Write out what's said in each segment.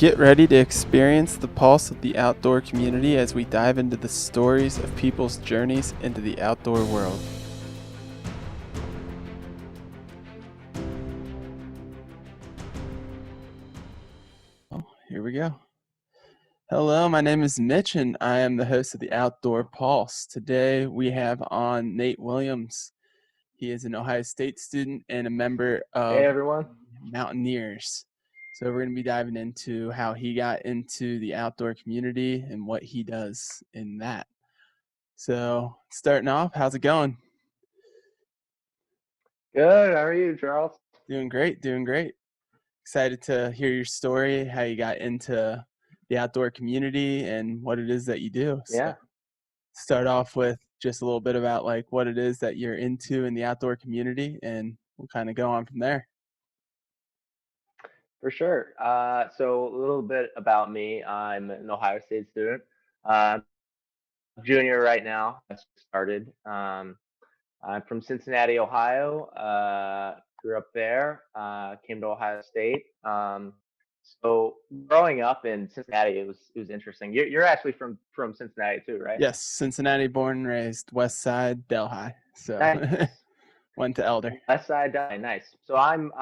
Get ready to experience the pulse of the outdoor community as we dive into the stories of people's journeys into the outdoor world. Oh, here we go. Hello, my name is Mitch, and I am the host of the Outdoor Pulse. Today we have on Nate Williams. He is an Ohio State student and a member of Hey everyone. Mountaineers. So we're going to be diving into how he got into the outdoor community and what he does in that. So starting off, how's it going? Good. How are you, Charles? Doing great. Excited to hear your story, how you got into the outdoor community and what it is that you do. So Yeah, start off with just a little bit about like what it is that you're into in the outdoor community, and we'll kind of go on from there. for sure. So a little bit about me. I'm an Ohio State student. Uh, Junior right now. I just started. I'm from Cincinnati, Ohio. Grew up there. Came to Ohio State. So growing up in Cincinnati, it was interesting. You're actually from Cincinnati too, right? Yes, Cincinnati born and raised, West Side, Delhi. So Nice. went to Elder. West Side, nice. So I'm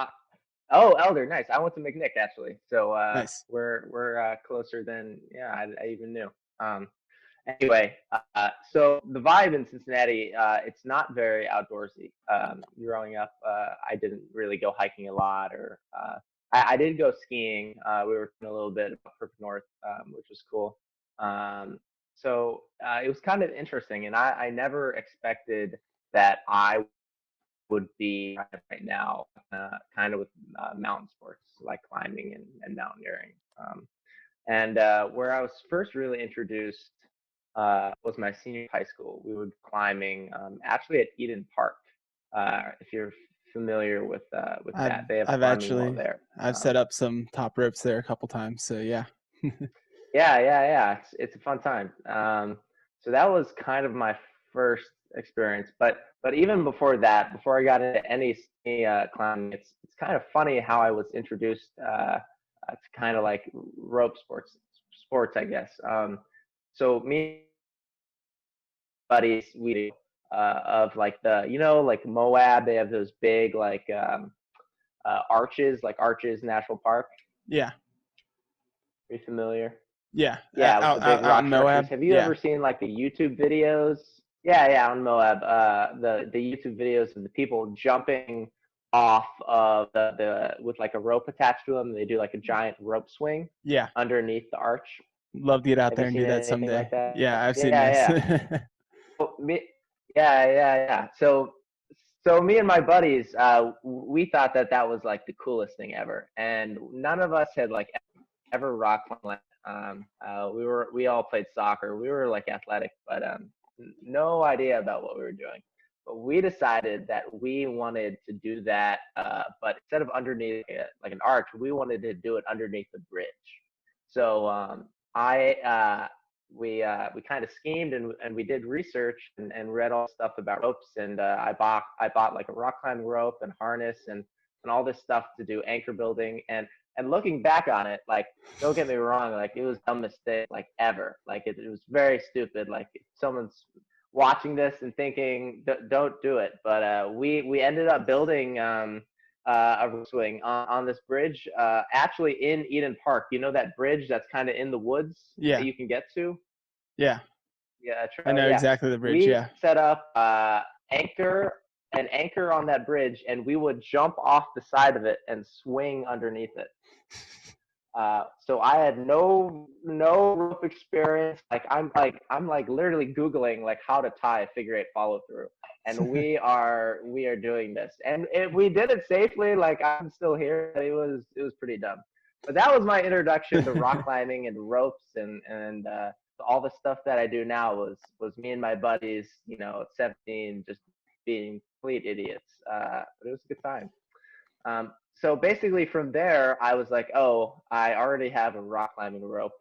Oh, Elder, nice. I went to McNick actually, so Nice. we're closer than I even knew. Um, anyway, so the vibe in Cincinnati, it's not very outdoorsy. Growing up, I didn't really go hiking a lot, or I did go skiing. We were doing a little bit up north, which was cool. So it was kind of interesting, and I never expected that I would be right now, kind of with mountain sports like climbing and mountaineering. And where I was first really introduced was my senior high school. We would climbing actually at Eden Park. If you're familiar with I've that, they have I've climbing wall actually there. I've set up some top ropes there a couple times. So yeah. Yeah. It's a fun time. So that was kind of my first experience. But even before that, before I got into any climbing, it's kind of funny how I was introduced to kind of like rope sports, I guess. So me buddies, we of like like Moab, they have those big like arches, like Arches National Park. Yeah. Are you familiar? Yeah. Yeah, with the Out, big out, out rock in structures. Moab. Have you Yeah. ever seen like the YouTube videos? Yeah, on Moab. The YouTube videos of the people jumping off of the with like a rope attached to them. They do like a giant rope swing Yeah. underneath the arch. Love to get out Have you there and seen do that anything someday. like that? Yeah, I've seen Yeah, those. yeah. So me, yeah. So me and my buddies, we thought that that was like the coolest thing ever, and none of us had like ever rock climbed. We all played soccer. We were like athletic, but no idea about what we were doing. But we decided that we wanted to do that, but instead of underneath like an arch, we wanted to do it underneath the bridge. So I we kind of schemed and we did research and read all stuff about ropes, and I bought like a rock climbing rope and harness and all this stuff to do anchor building. And looking back on it, like, don't get me wrong, like it was a mistake like ever. Like it was very stupid. Like if someone's watching this and thinking don't do it. But we ended up building a rope swing on this bridge, actually in Eden Park. You know that bridge that's kind of in the woods that Yeah. you can get to? Yeah. Yeah, I know yeah. exactly the bridge. We Yeah. set up anchor an anchor on that bridge, and we would jump off the side of it and swing underneath it. So I had no rope experience. I'm like literally googling like how to tie a figure eight follow through, and we are doing this, and we did it safely. Like I'm still here. It was pretty dumb, but that was my introduction to rock climbing and ropes and all the stuff that I do now was me and my buddies, at 17, just being complete idiots. But it was a good time. So basically, from there, I was like, oh, I already have a rock climbing rope.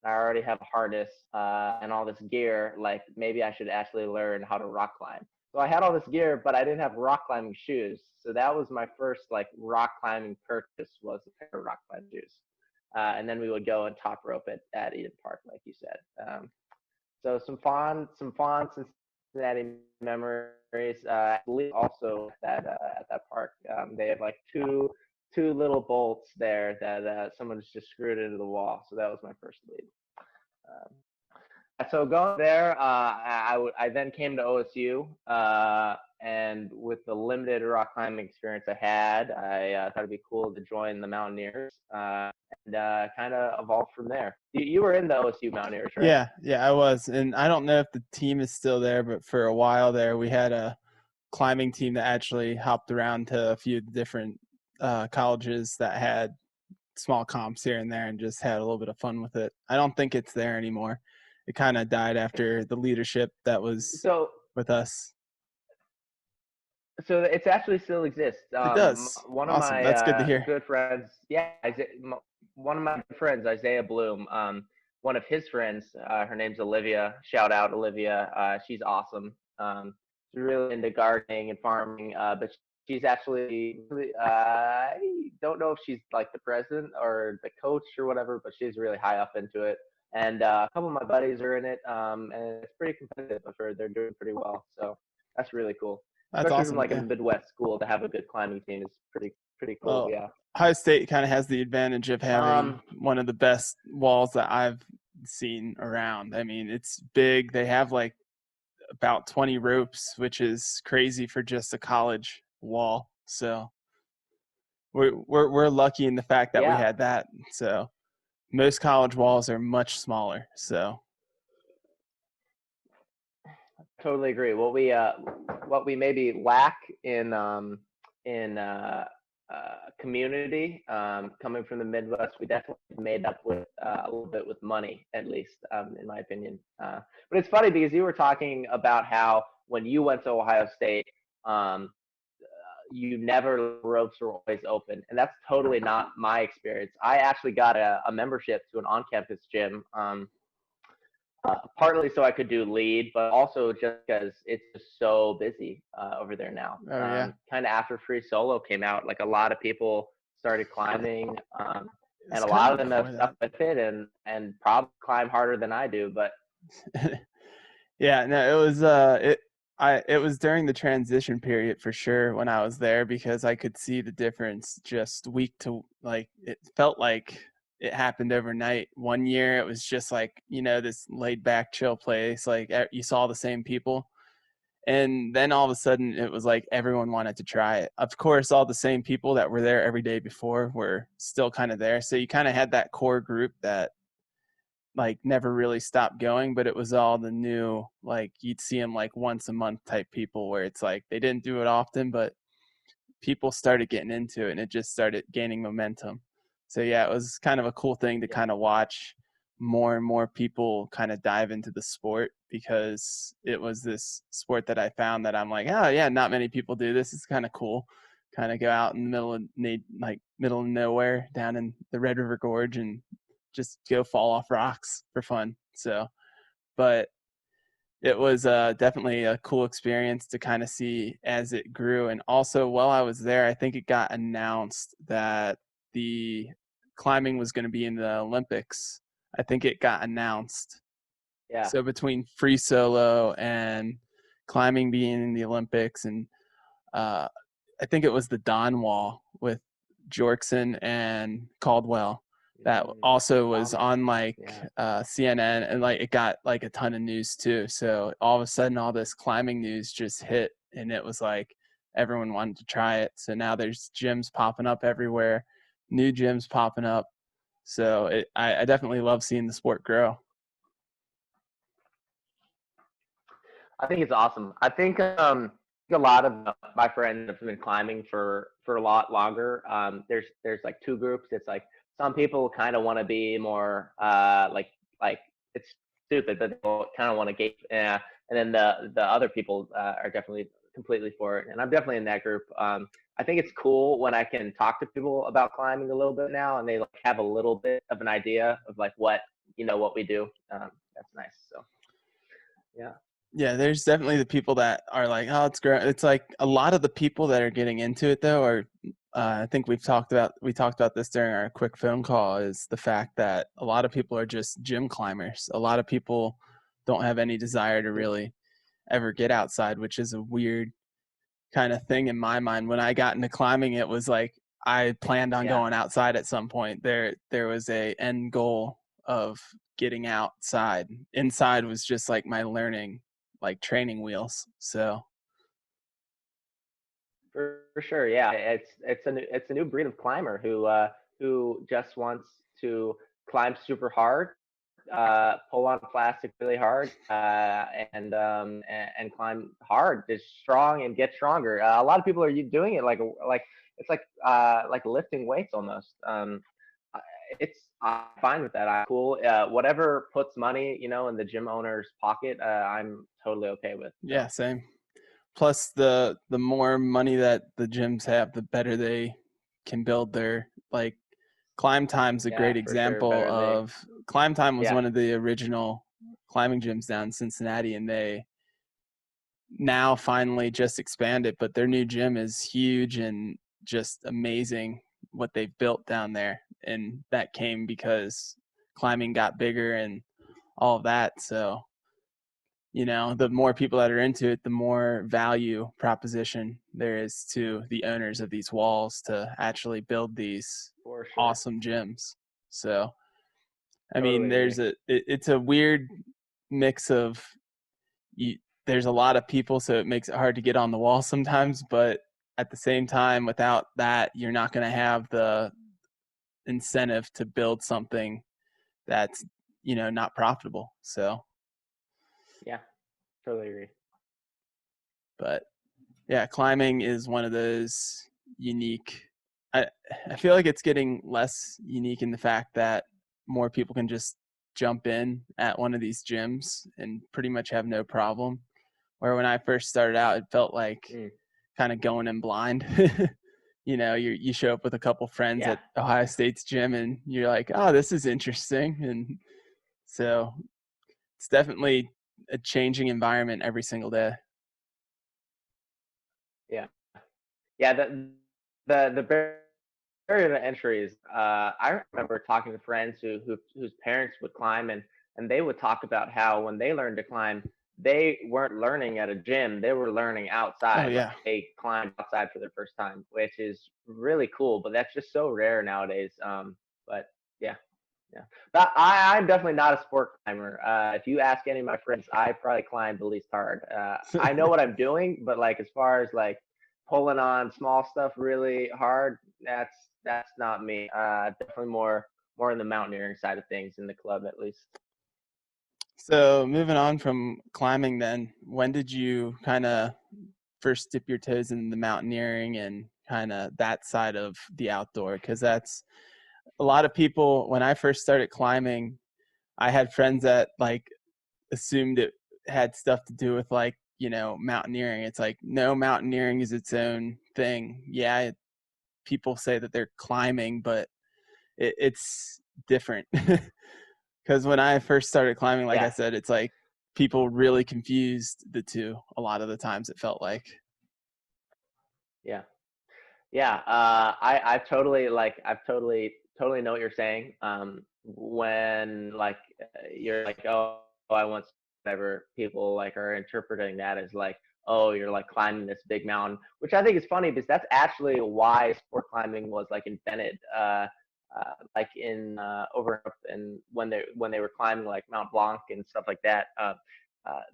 I already have a harness and all this gear. Like, maybe I should actually learn how to rock climb. So I had all this gear, but I didn't have rock climbing shoes. So that was my first like rock climbing purchase, was a pair of rock climbing shoes. and then we would go and top rope at Eden Park, like you said. So some fun Cincinnati memories. I believe also at that park, they have like two little bolts there that someone just screwed into the wall. So that was my first lead. Um, so going there, I then came to OSU, and with the limited rock climbing experience I had, I thought it'd be cool to join the Mountaineers, and kind of evolved from there. You were in the OSU Mountaineers, right? Yeah, I was. And I don't know if the team is still there, but for a while there, we had a climbing team that actually hopped around to a few different colleges that had small comps here and there and just had a little bit of fun with it. I don't think it's there anymore. It kind of died after the leadership that was So with us. so it's actually still exists. It does. One of Awesome. my That's good to hear. good friends, yeah, one of my good friends, Isaiah Bloom. One of his friends, her name's Olivia. Shout out Olivia. She's awesome. She's really into gardening and farming, but she's actually I don't know if she's like the president or the coach or whatever, but she's really high up into it. And a couple of my buddies are in it, and it's pretty competitive. I've heard they're doing pretty well, so that's really cool, That's especially from awesome. like a Yeah. Midwest school to have a good climbing team is pretty cool. Well, Yeah. Ohio State kind of has the advantage of having Um. one of the best walls that I've seen around. I mean, it's big. They have like about 20 ropes, which is crazy for just a college wall. So we're lucky in the fact that we Yeah. had that. So most college walls are much smaller. So Totally agree. What we maybe lack in community, coming from the Midwest, we definitely made up with a little bit with money, at least, in my opinion. But it's funny because you were talking about how when you went to Ohio State, um, you never ropes were always open, and that's totally not my experience. I actually got a membership to an on-campus gym. Partly so I could do lead, but also just because it's just so busy over there now. oh yeah, Kind of after free solo came out, like a lot of people started climbing, it was and a kind lot of of them have before stuck that. with it, and probably climb harder than I do. But Yeah, no, it was during the transition period for sure when I was there because I could see the difference just week to like it felt like it happened overnight. One year it was just like, this laid back chill place, like you saw the same people. And then all of a sudden it was like everyone wanted to try it. Of course, all the same people that were there every day before were still kind of there. So you kind of had that core group that like never really stopped going, but it was all the new, like you'd see them like once a month type people where it's like they didn't do it often, but people started getting into it and it just started gaining momentum. So yeah, it was kind of a cool thing to yeah, kind of watch more and more people kind of dive into the sport because it was this sport that I found that I'm like, oh yeah, not many people do this. It's kind of cool. Kind of go out in the middle of nowhere down in the Red River Gorge and just go fall off rocks for fun. So, but it was definitely a cool experience to kind of see as it grew. And also, while I was there, I think it got announced that the climbing was going to be in the Olympics. I think it got announced. yeah, So between free solo and climbing being in the Olympics, and uh, I think it was the Don Wall with Jorkson and Caldwell that also was Don Wall, on like yeah. CNN, and like it got like a ton of news too. So all of a sudden, all this climbing news just hit, and it was like everyone wanted to try it. So now there's gyms popping up everywhere, new gyms popping up. So I definitely love seeing the sport grow. I think it's awesome. I think a lot of my friends have been climbing for a lot longer. There's like two groups. It's like some people kind of want to be more like it's stupid, but they kind of want to gape. And then the other people are definitely completely for it. And I'm definitely in that group. I think it's cool when I can talk to people about climbing a little bit now, and they like have a little bit of an idea of like what we do. That's nice. So yeah. Yeah, there's definitely the people that are like, oh, it's great. It's like a lot of the people that are getting into it though are I think we talked about this during our quick phone call, is the fact that a lot of people are just gym climbers. A lot of people don't have any desire to Mm, really ever get outside, which is a weird kind of thing in my mind. When I got into climbing, it was like I planned on yeah, going outside at some point. There was a end goal of getting outside. Inside was just like my learning, like training wheels. So for sure. Yeah, it's a new breed of climber who just wants to climb super hard, pull on plastic really hard, and climb hard, just strong and get stronger. A lot of people are doing it like it's like lifting weights almost. I- I'm fine with that. I'm cool. Whatever puts money, in the gym owner's pocket, I'm totally okay with. yeah, So same. Plus, the more money that the gyms have, the better they can build their, like, Climb Time's a yeah, great for sure. example Better they, of Climb Time was yeah, one of the original climbing gyms down in Cincinnati, and they now finally just expanded, but their new gym is huge and just amazing what they've built down there. And that came because climbing got bigger and all of that. So, the more people that are into it, the more value proposition there is to the owners of these walls to actually build these for sure. awesome gyms. So, I mean, Totally agree. it's a weird mix of you, there's a lot of people, so it makes it hard to get on the wall sometimes, but at the same time, without that, you're not going to have the incentive to build something that's, not profitable. So, Yeah, totally agree. but yeah, climbing is one of those unique. I I feel like it's getting less unique in the fact that more people can just jump in at one of these gyms and pretty much have no problem. Where when I first started out, it felt like Mm, kind of going in blind. You show up with a couple friends yeah, at Ohio State's gym, and you're like, oh, this is interesting. And so it's definitely a changing environment every single day. yeah, yeah. The barrier to entry is. I remember talking to friends whose parents would climb, and they would talk about how when they learned to climb, they weren't learning at a gym; they were learning Oh outside. Like yeah. they climbed outside for the first time, which is really cool. But that's just so rare nowadays. But yeah. Yeah, but I'm definitely not a sport climber. If you ask any of my friends, I probably climb the least hard. I know what I'm doing, but like as far as like pulling on small stuff really hard, that's not me. Definitely more in the mountaineering side of things in the club at least. So moving on from climbing, then when did you kind of first dip your toes in the mountaineering and kind of that side of the outdoor? Because that's a lot of people. When I first started climbing, I had friends that like assumed it had stuff to do with like mountaineering. It's like, no, mountaineering is its own thing. Yeah, people say that they're climbing, but it's different. Because when I first started climbing, like I Yeah, said, it's like people really confused the two a lot of the times, it felt like. yeah. Yeah, I've totally know what you're saying. When like you're like, oh, I want whatever, people like are interpreting that as like, oh, you're like climbing this big mountain, which I think is funny because that's actually why sport climbing was like invented. Like in over and when they were climbing like Mount Blanc and stuff like that.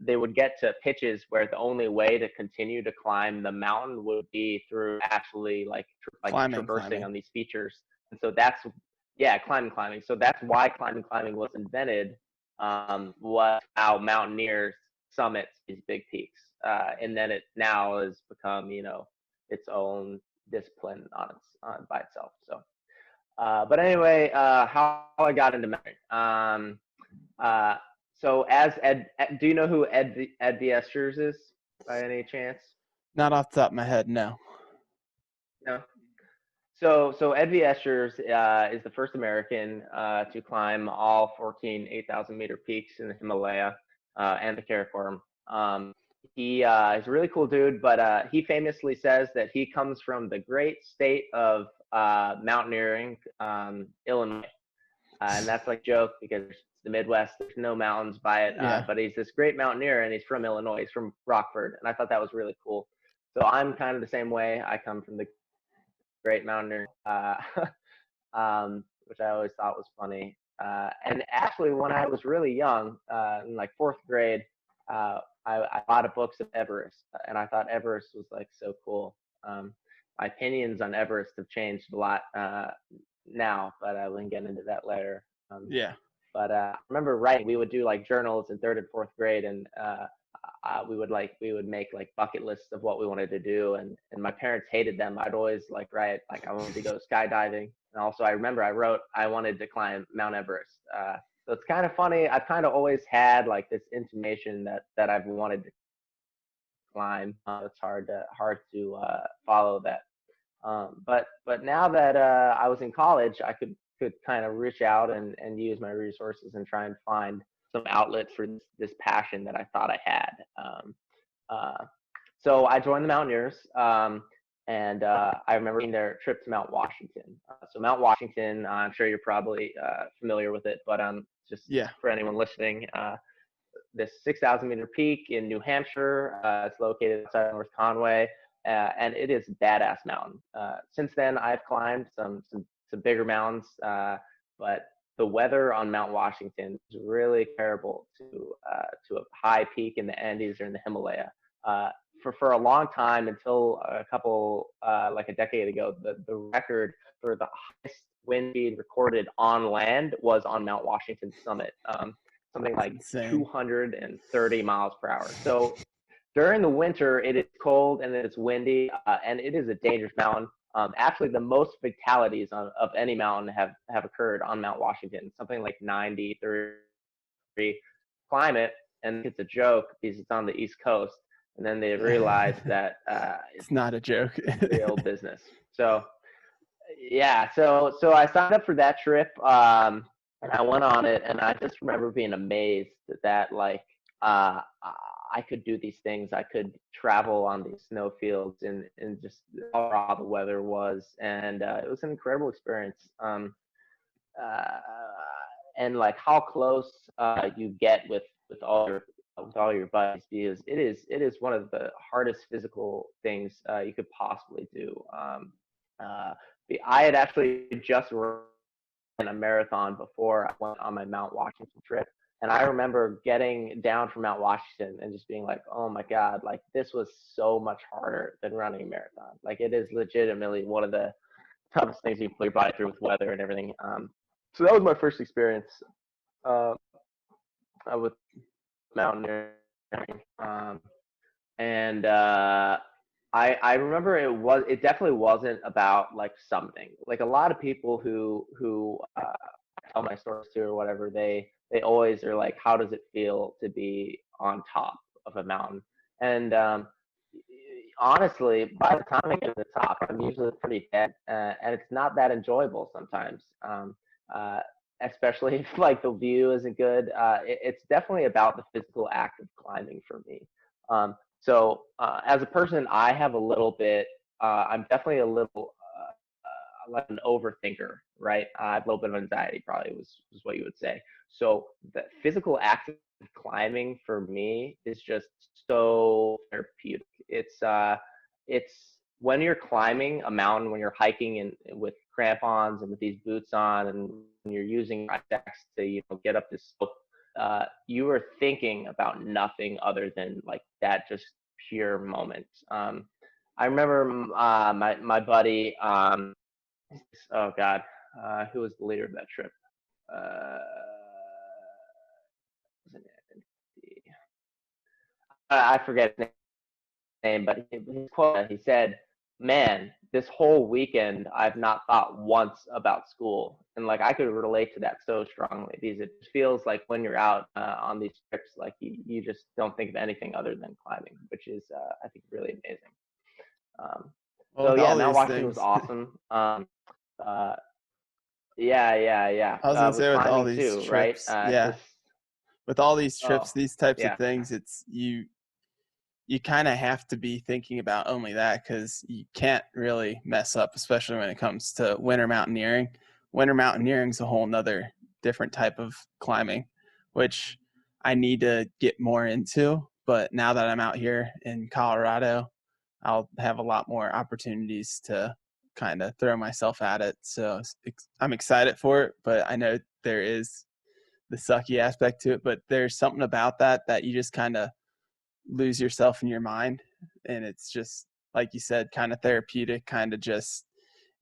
They would get to pitches where the only way to continue to climb the mountain would be through actually like traversing Climbing. on these features. And so that's yeah, climbing. So that's why climbing was invented. Was how mountaineers summit these big peaks, and then it now has become its own discipline by itself. So, but anyway, how I got into mountain. Uh, so do you know who Ed Viesturs is by any chance? Not off the top of my head, no. No. So Ed Viesturs is the first American to climb all 14 8,000 meter peaks in the Himalaya and the Karakoram. he's a really cool dude, but he famously says that he comes from the great state of mountaineering, Illinois. And that's like a joke because it's the Midwest. There's no mountains by it. Yeah. But he's this great mountaineer, and he's from Illinois. He's from Rockford, and I thought that was really cool. So I'm kind of the same way. I come from the great mountaineer, which I always thought was funny. And actually, when I was really young, in like fourth grade, I bought a book of Everest, and I thought Everest was like so cool. My opinions on Everest have changed a lot now, but I wouldn't get into that later. Yeah. But I remember writing. We would do like journals in third and fourth grade, and we would make like bucket lists of what we wanted to do, and my parents hated them. I'd always like write like I wanted to go skydiving, and also I remember I wrote I wanted to climb Mount Everest. So it's kind of funny. I've kind of always had like this intimation that I've wanted to climb. It's hard to follow that. But now that I was in college, I could kind of reach out and use my resources and try and find some outlet for this passion that I thought I had. Uh, so I joined the Mountaineers, and I remember being their trip to Mount Washington. So Mount Washington, I'm sure you're probably familiar with it, but just Yeah. for anyone listening, this 6,000-meter peak in New Hampshire. It's located outside North Conway, and it is a badass mountain. Since then, I've climbed some bigger mountains, but the weather on Mount Washington is really comparable to a high peak in the Andes or in the Himalaya. For a long time, until a couple like a decade ago, the record for the highest wind speed recorded on land was on Mount Washington summit. Something It's like insane. 230 miles per hour. So during the winter, it is cold and it's windy, and it is a dangerous mountain. Actually, the most fatalities of any mountain have occurred on Mount Washington. Something like 93 climate, and it's a joke because it's on the East Coast. And then they realized that It's not a joke. it's real business. So yeah, so I signed up for that trip, and I went on it, and I just remember being amazed that like I could do these things. I could travel on these snowfields and just how raw the weather was, and it was an incredible experience. Uh, and like how close you get with all your buddies, because it is one of the hardest physical things you could possibly do. Uh, I had actually just run a marathon before I went on my Mount Washington trip. And I remember getting down from Mount Washington and just being like, oh my God, like this was so much harder than running a marathon. Like it is legitimately one of the toughest things you put your body through with weather and everything. So that was my first experience uh, with mountaineering. Um, and I remember it definitely wasn't about like something like a lot of people who I tell my stories to or whatever, they always are like, how does it feel to be on top of a mountain? And honestly, by the time I get to the top, I'm usually pretty dead, and it's not that enjoyable sometimes. Uh, Especially if like the view isn't good. It's definitely about the physical act of climbing for me. So as a person, I have a little bit. I'm definitely a little like an overthinker, right? I have a little bit of anxiety, probably was what you would say. So the physical act of climbing for me is just so therapeutic. It's when you're climbing a mountain, when you're hiking and with crampons and with these boots on, and when you're using stacks to get up this slope, you are thinking about nothing other than like that just pure moment. I remember my buddy. Oh God, who was the leader of that trip? Uh, I forget his name, but his quote, he said, "Man, this whole weekend I've not thought once about school," and like I could relate to that so strongly because it feels like when you're out on these trips, like you just don't think of anything other than climbing, which is I think really amazing. Um, Well, so with yeah, all Mount these Washington was things, awesome. Uh, yeah. I was gonna With say with all climbing these too, right? trips, yeah, Just with all these trips, oh these types of yeah, things, it's you kind of have to be thinking about only that because you can't really mess up, especially when it comes to winter mountaineering. Winter mountaineering is a whole nother different type of climbing, which I need to get more into. But now that I'm out here in Colorado, I'll have a lot more opportunities to kind of throw myself at it. So I'm excited for it, but I know there is the sucky aspect to it. But there's something about that you just kind of lose yourself in your mind, and it's just like you said, kind of therapeutic, kind of just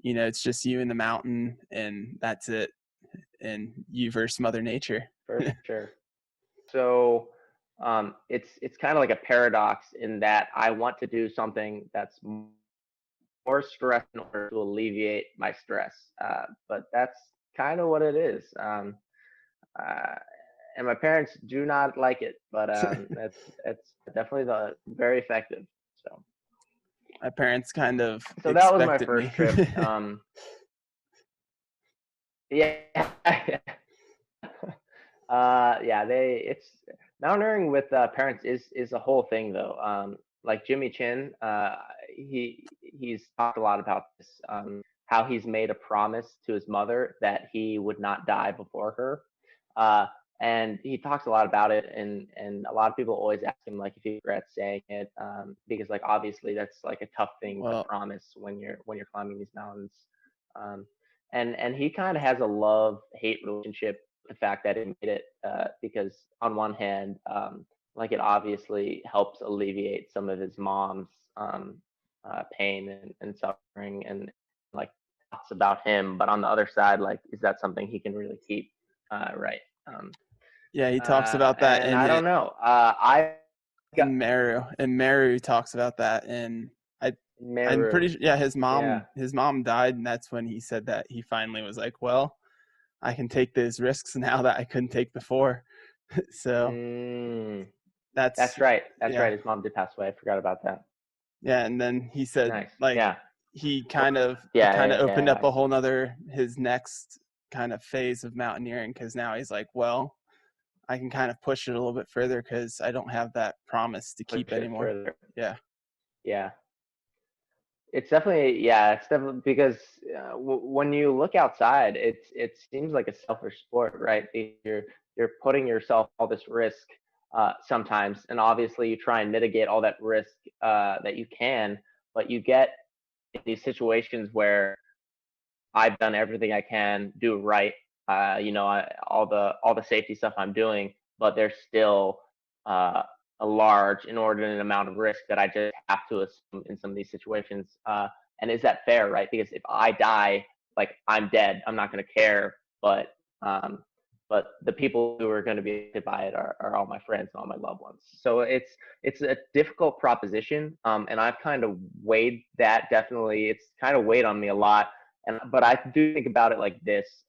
it's just you in the mountain, and that's it, and you versus Mother Nature. For sure. So it's kind of like a paradox in that I want to do something that's more stress in order to alleviate my stress. But that's kind of what it is. Uh, and my parents do not like it, but it's definitely the very effective. So My parents kind of so that was my expected first me. trip. Yeah. Yeah, it's mountaineering with parents is a whole thing though. Like Jimmy Chin, he's talked a lot about this. How he's made a promise to his mother that he would not die before her. Uh, and he talks a lot about it, and a lot of people always ask him like if he regrets saying it, because like obviously that's like a tough thing to Well, promise when you're climbing these mountains. Um, and he kind of has a love hate relationship with the fact that he made it, because on one hand, like it obviously helps alleviate some of his mom's pain and suffering and like thoughts about him, but on the other side, like is that something he can really keep, right? um, yeah, he talks about that and in I don't it know, I got and Meru talks about that, and I'm Meru. pretty sure, yeah, his Yeah. mom died, and that's when he said that he finally was like, well, I can take those risks now that I couldn't take before. So Mm, that's that's right. That's yeah, right. His mom did pass away. I forgot about that. yeah. And then he said Nice. like Yeah. he Well, it yeah, kind of yeah, opened yeah, up I a whole see. nother his next kind of phase of mountaineering, because now he's like, well, I can kind of push it a little bit further because I don't have that promise to keep Push it anymore. further. Yeah. Yeah. It's definitely, yeah, it's definitely because when you look outside, it seems like a selfish sport, right? You're putting yourself all this risk, sometimes, and obviously you try and mitigate all that risk, that you can, but you get in these situations where I've done everything I can do right. All the safety stuff I'm doing, but there's still uh, a large, inordinate amount of risk that I just have to assume in some of these situations. And is that fair, right? Because if I die, like I'm dead, I'm not going to care. Um, but the people who are going to be affected by it are all my friends and all my loved ones. So it's a difficult proposition, and I've kind of weighed that. Definitely, it's kind of weighed on me a lot, but I do think about it like this.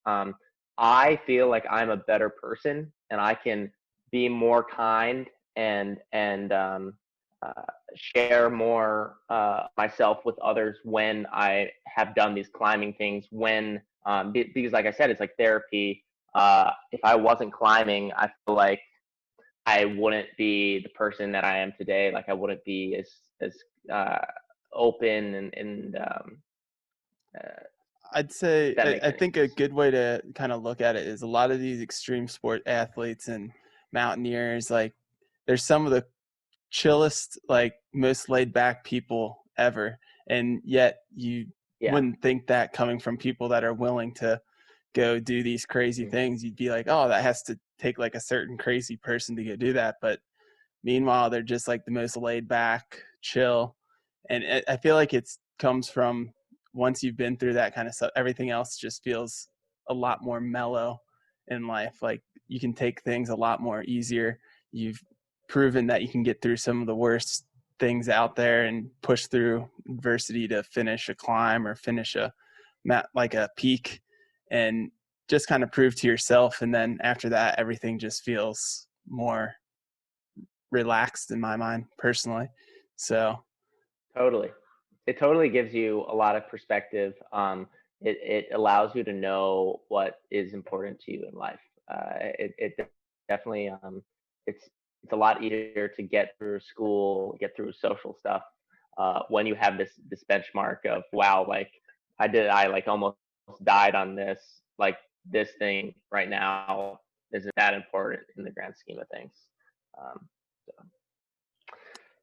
I feel like I'm a better person, and I can be more kind and uh, share more myself with others when I have done these climbing things. Because, like I said, it's like therapy. If I wasn't climbing, I feel like I wouldn't be the person that I am today. Like I wouldn't be as uh, open and uh, I'd say if that makes I any think a sense. good way to kind of look at it is a lot of these extreme sport athletes and mountaineers, like they're some of the chillest, like most laid back people ever. And yet you Yeah. wouldn't think that coming from people that are willing to go do these crazy Mm. things. You'd be like, oh, that has to take like a certain crazy person to go do that. But meanwhile, they're just like the most laid back, chill. And I feel like it comes from once you've been through that kind of stuff, everything else just feels a lot more mellow in life. Like you can take things a lot more easier. You've proven that you can get through some of the worst things out there and push through adversity to finish a climb or finish like a peak, and just kind of prove to yourself. And then after that, everything just feels more relaxed in my mind personally. So Totally. It totally gives you a lot of perspective. It allows you to know what is important to you in life. It definitely, it's it's a lot easier to get through school, get through social stuff when you have this benchmark of wow, like I like almost died on this, like this thing right now isn't that important in the grand scheme of things. Um, so.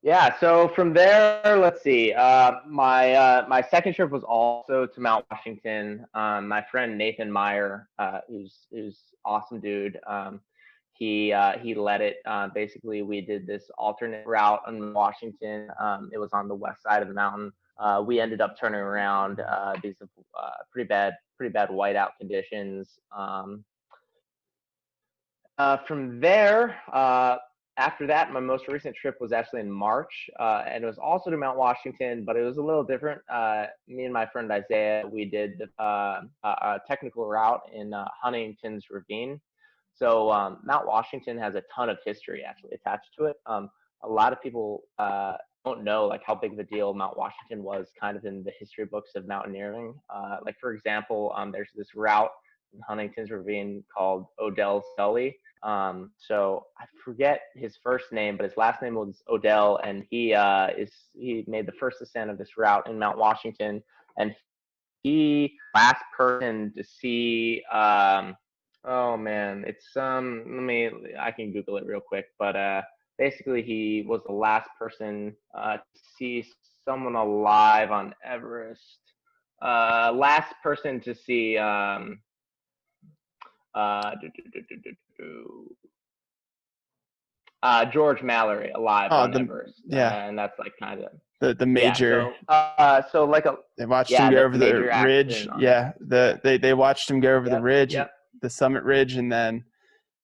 Yeah, so from there, let's see. My second trip was also to Mount Washington. My friend Nathan Meyer, who's awesome dude. He led it. Basically, we did this alternate route in Washington. It was on the west side of the mountain. We ended up turning around because of pretty bad whiteout conditions. From there, after that, my most recent trip was actually in March, and it was also to Mount Washington, but it was a little different. Me and my friend Isaiah, we did a technical route in Huntington's Ravine. So Mount Washington has a ton of history actually attached to it. A lot of people don't know like how big of a deal Mount Washington was kind of in the history books of mountaineering. Like for example, there's this route in Huntington's Ravine called Odell's Gully. So I forget his first name, but his last name was Odell, and he made the first ascent of this route in Mount Washington, and he last person to see. Oh man, it's Let me. I can Google it real quick, but basically he was the last person to see someone alive on Everest. Last person to see. Uh, do, do, do, do, do, do, George Mallory alive Oh, on Everest, yeah, and that's like kind of the yeah. major. So like a They watched him yeah, go over the the major ridge. accident on Yeah, Everest. Yeah. they watched him go over the Yep. ridge, Yep. the summit ridge, and then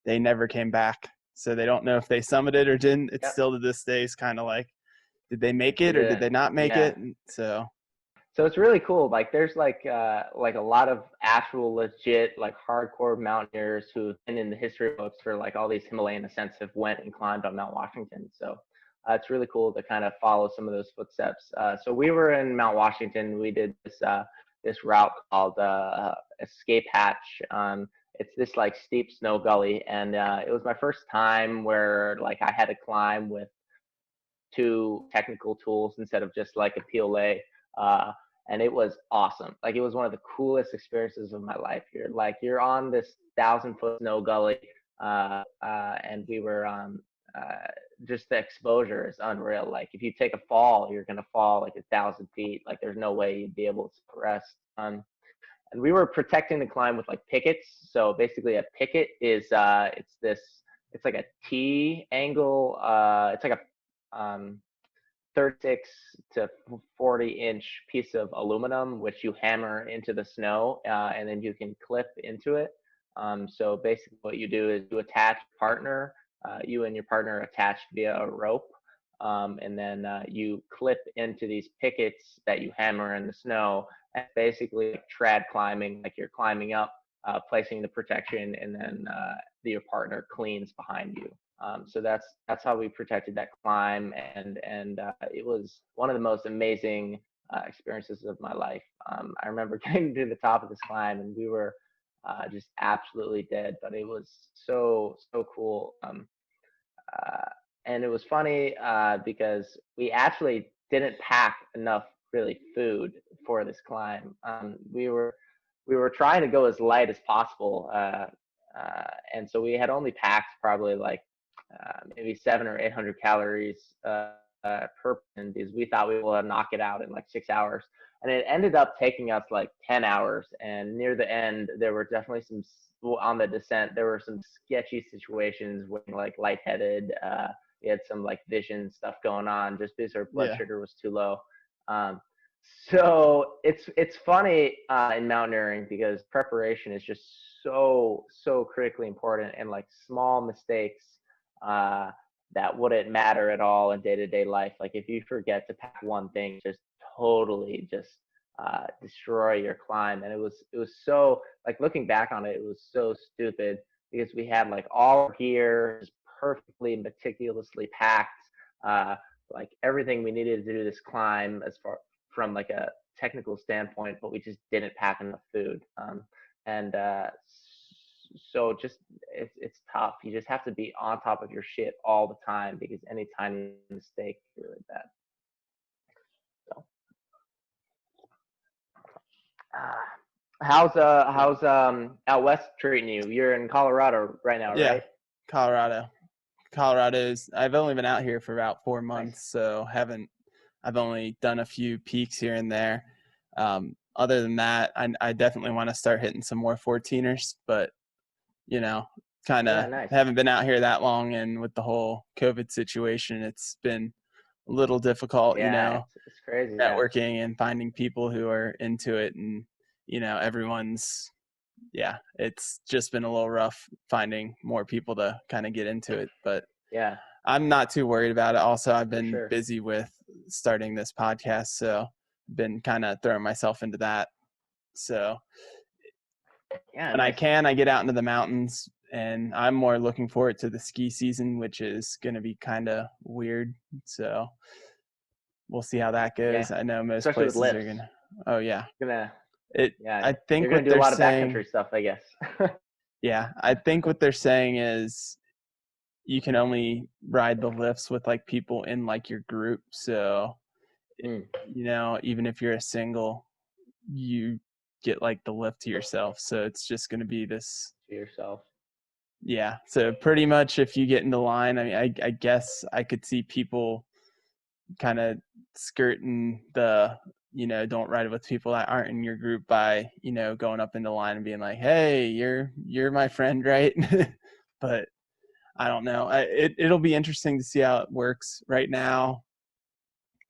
they never came back. So they don't know if they summited or didn't. It's Yep. still to this day is kind of like, did they make They it or did didn't. they not make Yeah. it? And so So it's really cool. Like there's like a lot of actual legit like hardcore mountaineers who've been in the history books for like all these Himalayan ascents have went and climbed on Mount Washington. So it's really cool to kind of follow some of those footsteps. So we were in Mount Washington. We did this route called Escape Hatch. It's this like steep snow gully, and it was my first time where like I had to climb with two technical tools instead of just like a PLA. Uh, and it was awesome. Like it was one of the coolest experiences of my life. You're on this 1,000-foot snow gully, and we were uh, just the exposure is unreal. Like if you take a fall, you're gonna fall like 1,000 feet. Like there's no way you'd be able to rest. And we were protecting the climb with like pickets. So basically, a picket is it's like a T angle. It's like a 36 to 40-inch piece of aluminum, which you hammer into the snow, and then you can clip into it. So basically, what you do is you attach a partner. You and your partner attached via a rope, and then you clip into these pickets that you hammer in the snow. And basically, like trad climbing, like you're climbing up, placing the protection, and then your partner cleans behind you. So that's how we protected that climb, and it was one of the most amazing experiences of my life. I remember getting to the top of this climb, and we were just absolutely dead, but it was so cool. Uh, and it was funny because we actually didn't pack enough really food for this climb. We were trying to go as light as possible, and so we had only packed probably like maybe 700 or 800 calories per person because we thought we would knock it out in like 6 hours. And it ended up taking us like 10 hours. And near the end, there were definitely on the descent, there were some sketchy situations where like lightheaded. We had some like vision stuff going on just because our blood yeah, sugar was too low. Um, so it's funny in mountaineering because preparation is just so critically important, and like small mistakes uh, that wouldn't matter at all in day to day life. Like if you forget to pack one thing, just totally just destroy your climb. And it was so like looking back on it, it was so stupid because we had like all our gear just perfectly meticulously packed, uh, like everything we needed to do this climb as far from like a technical standpoint, but we just didn't pack enough food. And so just it's tough. You just have to be on top of your shit all the time because any tiny mistake is really bad. So, uh, how's out west treating you? You're in Colorado right now, Yeah, right? Colorado. Colorado's. I've only been out here for about 4 months, Nice. so haven't. I've only done a few peaks here and there. Other than that, I definitely want to start hitting some more 14ers, but you know, kind Yeah, of nice. haven't been out here that long, and with the whole COVID situation, it's been a little difficult, Yeah, it's crazy. Yeah, networking and finding people who are into it, and everyone's yeah, it's just been a little rough finding more people to kind of get into it, but yeah, I'm not too worried about it. Also, I've for been sure. busy with starting this podcast, so been kind of throwing myself into that. So Yeah, when I nice. can, I get out into the mountains, and I'm more looking forward to the ski season, which is going to be kind of weird. So we'll see how that Yeah, goes. I know most especially with places are lifts. gonna. Oh yeah, Gonna it. Yeah, I you're think gonna what do a they're lot of saying. backcountry stuff, I guess. Yeah, I think what they're saying is you can only ride the lifts with like people in like your group. So Mm, even if you're a single, you get like the lift to yourself. So it's just going to be this. to yourself. Yeah. So pretty much if you get into line, I mean, I guess I could see people kind of skirting the, don't ride with people that aren't in your group by, going up into line and being like, hey, you're my friend, right? But I don't know. It'll be interesting to see how it works. Right now,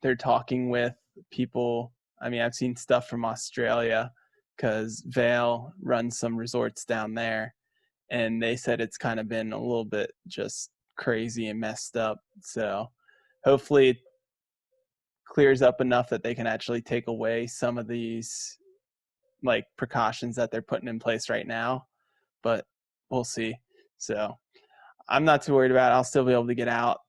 they're talking with people. I mean, I've seen stuff from Australia because Vail runs some resorts down there, and they said it's kind of been a little bit just crazy and messed up. So hopefully it clears up enough that they can actually take away some of these like precautions that they're putting in place right now. But we'll see. So I'm not too worried about it. I'll still be able to get out.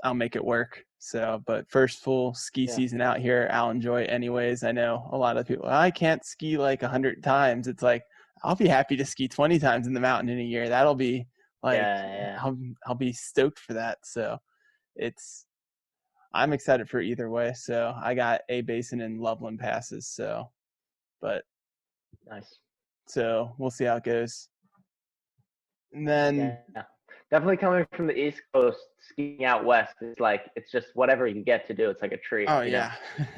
I'll make it work. So, but first full ski Yeah, season out here, I'll enjoy it anyways. I know a lot of people, I can't ski like 100 times. It's like, I'll be happy to ski 20 times in the mountain in a year. That'll be like, yeah, yeah. I'll be stoked for that. So it's, I'm excited for either way. So I got A Basin and Loveland passes. So, but Nice. so we'll see how it goes. And then, Yeah, definitely coming from the East Coast, skiing out west is like it's just whatever you get to do. It's like a treat, oh you know. yeah.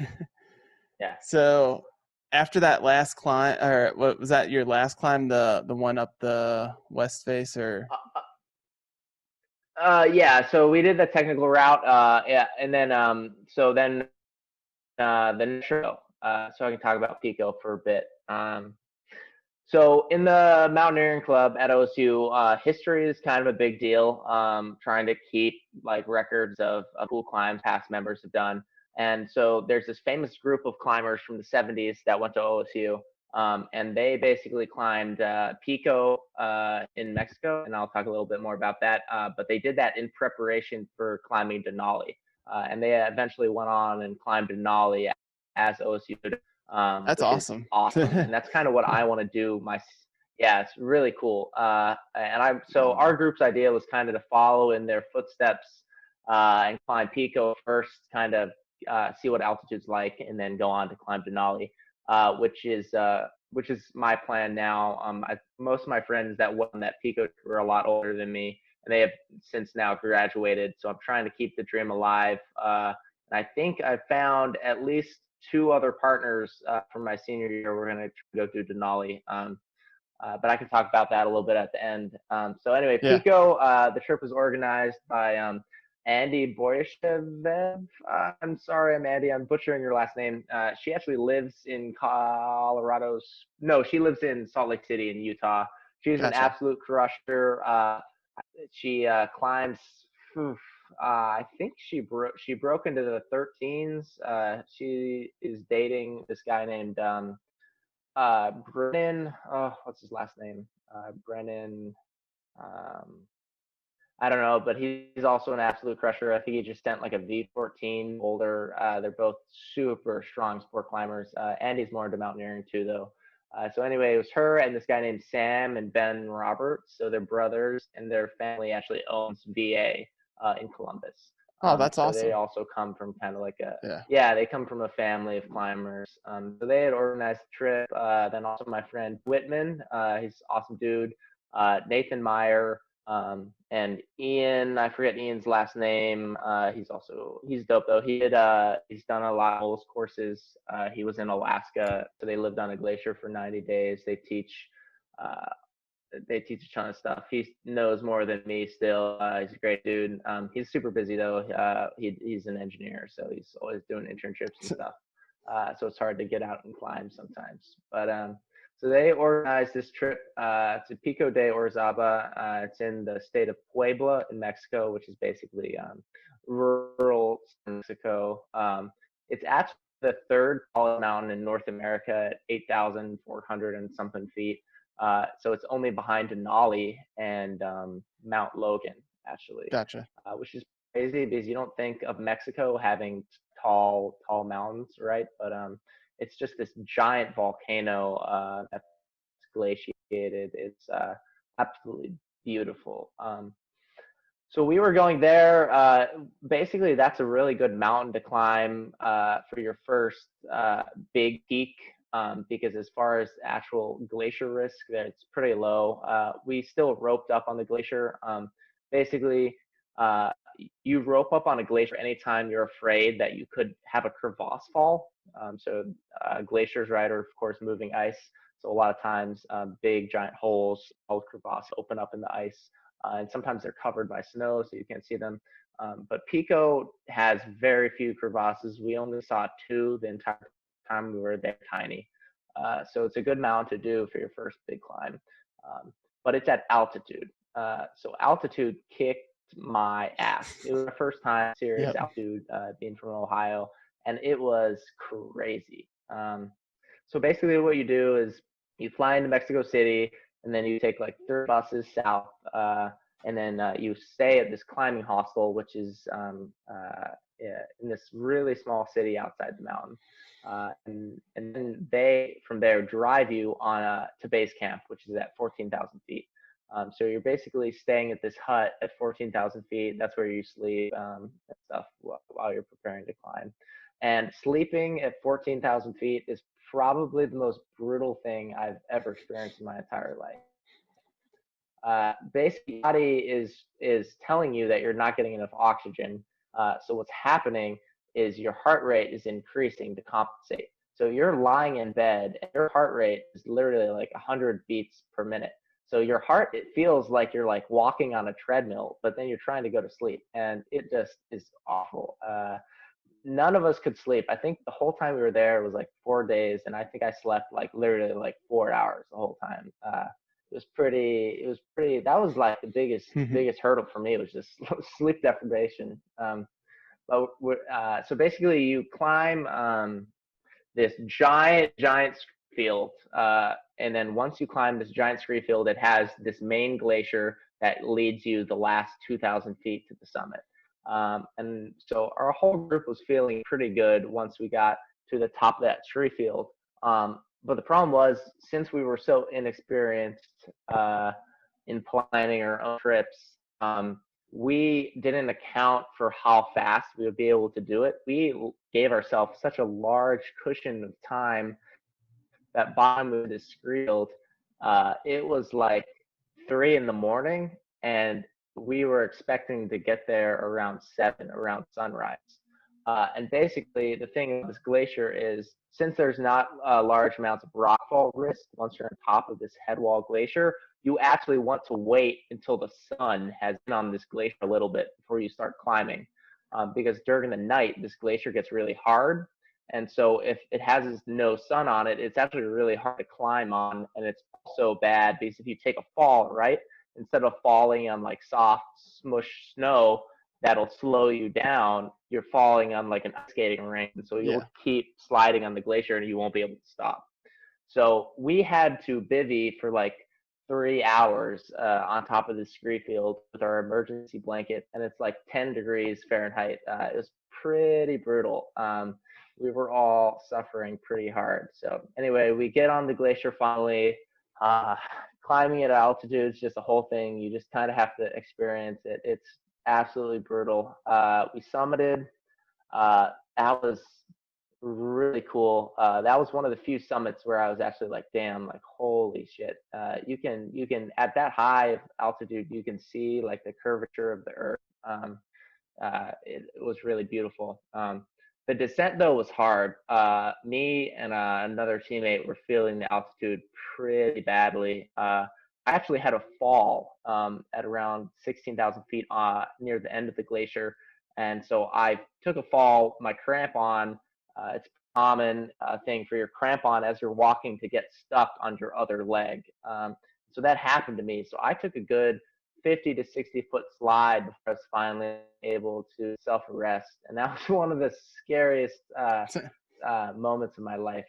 Yeah. So after that last climb, or what was that your last climb, the one up the west face, or Yeah. So we did the technical route. Yeah, and then so then the next show. So I can talk about Pico for a bit. So in the Mountaineering Club at OSU, history is kind of a big deal. Trying to keep like records of cool climbs past members have done. And so there's this famous group of climbers from the 70s that went to OSU. And they basically climbed Pico in Mexico, and I'll talk a little bit more about that. But they did that in preparation for climbing Denali, and they eventually went on and climbed Denali as OSU, that's which is awesome. awesome. And that's kind of what I want to do. Yeah, it's really cool. So Oh, our group's idea was kind of to follow in their footsteps and climb Pico first, kind of see what altitude's like, and then go on to climb Denali, which is my plan now. Most of my friends that won that Pico were a lot older than me, and they have since now graduated. So I'm trying to keep the dream alive. And I think I found at least two other partners from my senior year. We're going to go through Denali. But I can talk about that a little bit at the end. So anyway, yeah, Pico, the trip was organized by Andy Boyashev. I'm sorry, I'm Andy. I'm butchering your last name. She actually lives in No, she lives in Salt Lake City in Utah. She's an gotcha. absolute crusher. She climbs. I think she broke into the 13s. She is dating this guy named Brennan. Oh, what's his last name? Brennan. Um, I don't know, but he's also an absolute crusher. I think he just sent like a V14 older. They're both super strong sport climbers. Andy's more into mountaineering too, though. So anyway, it was her and this guy named Sam and Ben Roberts. So they're brothers, and their family actually owns VA in Columbus. Oh, that's So they awesome. also come from kind of like a, Yeah. yeah, they come from a family of climbers. So they had organized a trip. Then also my friend Whitman, he's an awesome dude. Nathan Meyer, and Ian, I forget Ian's last name. He's dope though. He's done a lot of those courses. He was in Alaska, so they lived on a glacier for 90 days. Uh, they teach a ton of stuff. He knows more than me still. He's a great dude. He's super busy though. He's an engineer, so he's always doing internships and stuff. So it's hard to get out and climb sometimes. But so they organized this trip to Pico de Orizaba. It's in the state of Puebla in Mexico, which is basically rural Mexico. It's actually the third tallest mountain in North America at 8,400 and something feet. So it's only behind Denali and Mount Logan, actually, Gotcha. which is crazy because you don't think of Mexico having tall mountains, right? But it's just this giant volcano that's glaciated. It's absolutely beautiful. So we were going there. Basically, that's a really good mountain to climb for your first big peak, because as far as actual glacier risk, it's pretty low. We still roped up on the glacier. Basically, uh, you rope up on a glacier anytime you're afraid that you could have a crevasse fall. Glaciers, right, are of course moving ice. So a lot of times, big giant holes, called crevasse, open up in the ice, and sometimes they're covered by snow, so you can't see them. But Pico has very few crevasses. We only saw two the entire time we were there, tiny. So it's a good mountain to do for your first big climb. But it's at altitude. So altitude kicked my ass. It was my first time serious Yep. altitude, being from Ohio, and it was crazy. So basically, what you do is you fly into Mexico City, and then you take like 3 buses south, and then you stay at this climbing hostel, which is yeah, in this really small city outside the mountain. And then they from there drive you to base camp, which is at 14,000 feet. So you're basically staying at this hut at 14,000 feet. That's where you sleep and stuff while you're preparing to climb. And sleeping at 14,000 feet is probably the most brutal thing I've ever experienced in my entire life. Basically, your body is telling you that you're not getting enough oxygen. So what's happening is your heart rate is increasing to compensate. So you're lying in bed, and your heart rate is literally like 100 beats per minute. So your heart, it feels like you're like walking on a treadmill, but then you're trying to go to sleep, and it just is awful. None of us could sleep. I think the whole time we were there was like 4 days, and I think I slept like literally like 4 hours the whole time. It was pretty. That was like the biggest hurdle for me, was just sleep deprivation. So basically, you climb this giant field, and then once you climb this giant scree field, it has this main glacier that leads you the last 2,000 feet to the summit. And so our whole group was feeling pretty good once we got to the top of that scree field. But the problem was, since we were so inexperienced in planning our own trips, we didn't account for how fast we would be able to do it. We gave ourselves such a large cushion of time that bottom of this field, it was like 3 in the morning, and we were expecting to get there around 7, around sunrise. And basically, the thing about this glacier is, since there's not large amounts of rockfall risk once you're on top of this headwall glacier, you actually want to wait until the sun has been on this glacier a little bit before you start climbing. Because during the night, this glacier gets really hard, and so if it has no sun on it, it's actually really hard to climb on. And it's also bad because if you take a fall, right, instead of falling on like soft smush snow that'll slow you down, you're falling on like an ice skating rink. And so Yeah. you'll keep sliding on the glacier and you won't be able to stop. So we had to bivvy for like 3 hours on top of the scree field with our emergency blanket, and it's like 10 degrees Fahrenheit. It was pretty brutal. we were all suffering pretty hard. So anyway, we get on the glacier finally. Uh, Climbing at altitude is just a whole thing. You just kind of have to experience it. It's absolutely brutal. We summited. That was really cool. That was one of the few summits where I was actually like, damn, like holy shit. You can at that high of altitude, you can see like the curvature of the earth. It was really beautiful. The descent though was hard. Me and another teammate were feeling the altitude pretty badly. I actually had a fall at around 16,000 feet near the end of the glacier, and so I took a fall. My crampon, it's a common thing for your crampon as you're walking to get stuck on your other leg. So that happened to me. So I took a good 50 to 60-foot slide before I was finally able to self arrest. And that was one of the scariest moments of my life.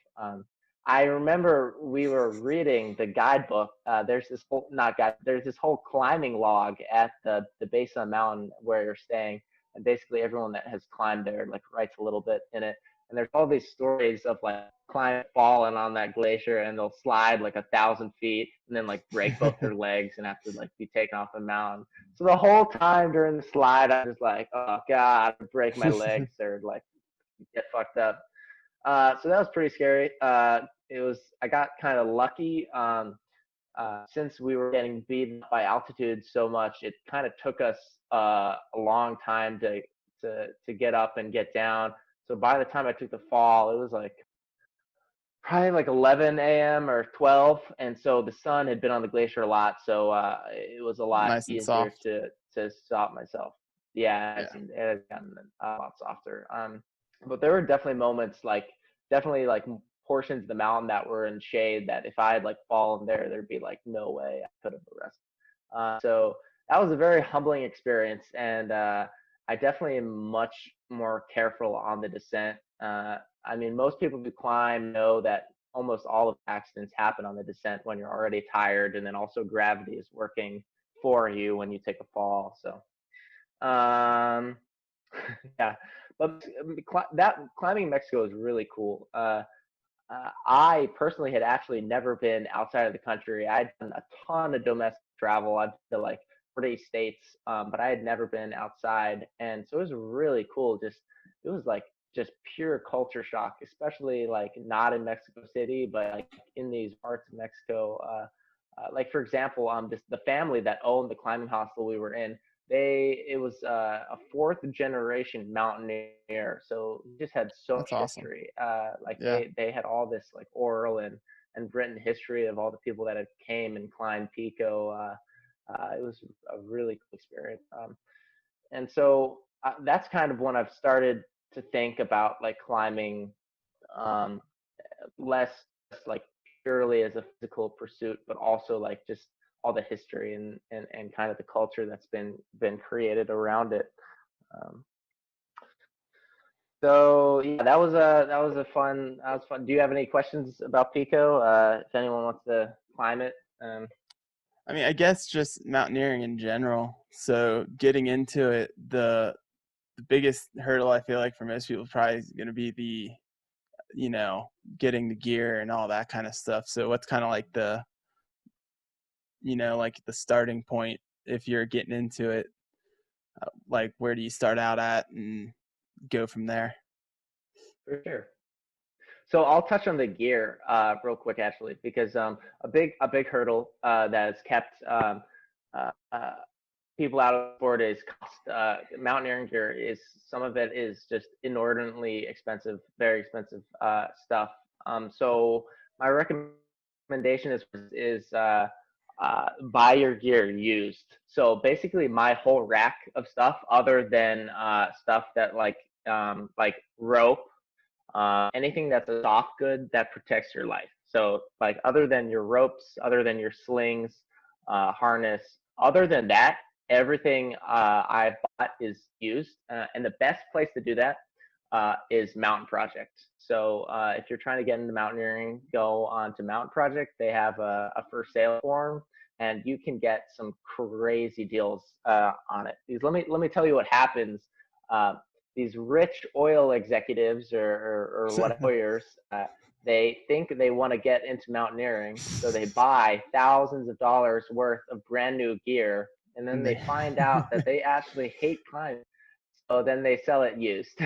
I remember we were reading the guidebook. There's this whole, not guide, there's this whole climbing log at the base of the mountain where you're staying. And basically everyone that has climbed there like writes a little bit in it. And there's all these stories of like climbing, falling on that glacier, and they'll slide like 1,000 feet and then like break both their legs and have to like be taken off the mountain. So the whole time during the slide, I was like, oh god, I break my legs or like get fucked up. So that was pretty scary. I got kind of lucky. Since we were getting beaten by altitude so much, it kind of took us a long time to get up and get down. So by the time I took the fall, it was like probably like 11 a.m. or 12, and so the sun had been on the glacier a lot, so it was a lot Nice and easier soft. to stop myself. Yeah, Yeah. it has gotten a lot softer. But there were definitely moments like definitely like portions of the mountain that were in shade that if I had like fallen there, there'd be like no way I could have arrested. So that was a very humbling experience, and I definitely am much more careful on the descent. I mean, most people who climb know that almost all of the accidents happen on the descent when you're already tired, and then also gravity is working for you when you take a fall. So, um, yeah, but that climbing in Mexico is really cool. I personally had actually never been outside of the country. I'd done a ton of domestic travel. I've been to like 40 states, but I had never been outside, and so it was really cool. It was like just pure culture shock, especially like not in Mexico City, but like in these parts of Mexico. Like for example, this the family that owned the climbing hostel we were in, it was a fourth generation mountaineer, so he just had so That's much awesome. history. Like Yeah. they had all this like oral and written history of all the people that had came and climbed Pico. It was a really cool experience. And so that's kind of when I've started to think about like climbing um, less like purely as a physical pursuit, but also like just all the history and kind of the culture that's been created around it. Um, so yeah, that was fun. Do you have any questions about Pico? If anyone wants to climb it, I mean, I guess just mountaineering in general. So getting into it, the biggest hurdle I feel like for most people is probably going to be you know, getting the gear and all that kind of stuff. So what's kind of like like the starting point if you're getting into it? Like where do you start out at and go from there? for sure. So I'll touch on the gear real quick, actually, because a big hurdle that has kept uh, uh, people out of the sport is cost. Mountaineering gear is some of it is just inordinately expensive, very expensive stuff. So my recommendation is buy your gear used. So basically, my whole rack of stuff, other than stuff that like rope, anything that's a soft good that protects your life. So like other than your ropes, other than your slings, harness, other than that, everything I've bought is used. And the best place to do that is Mountain Project. So if you're trying to get into mountaineering, go on to Mountain Project. They have a for sale form, and you can get some crazy deals on it. Because let me tell you what happens. Uh, these rich oil executives or what lawyers, they think they want to get into mountaineering, so they buy thousands of dollars worth of brand new gear, and then And they they find out that they actually hate climbing. So then they sell it used.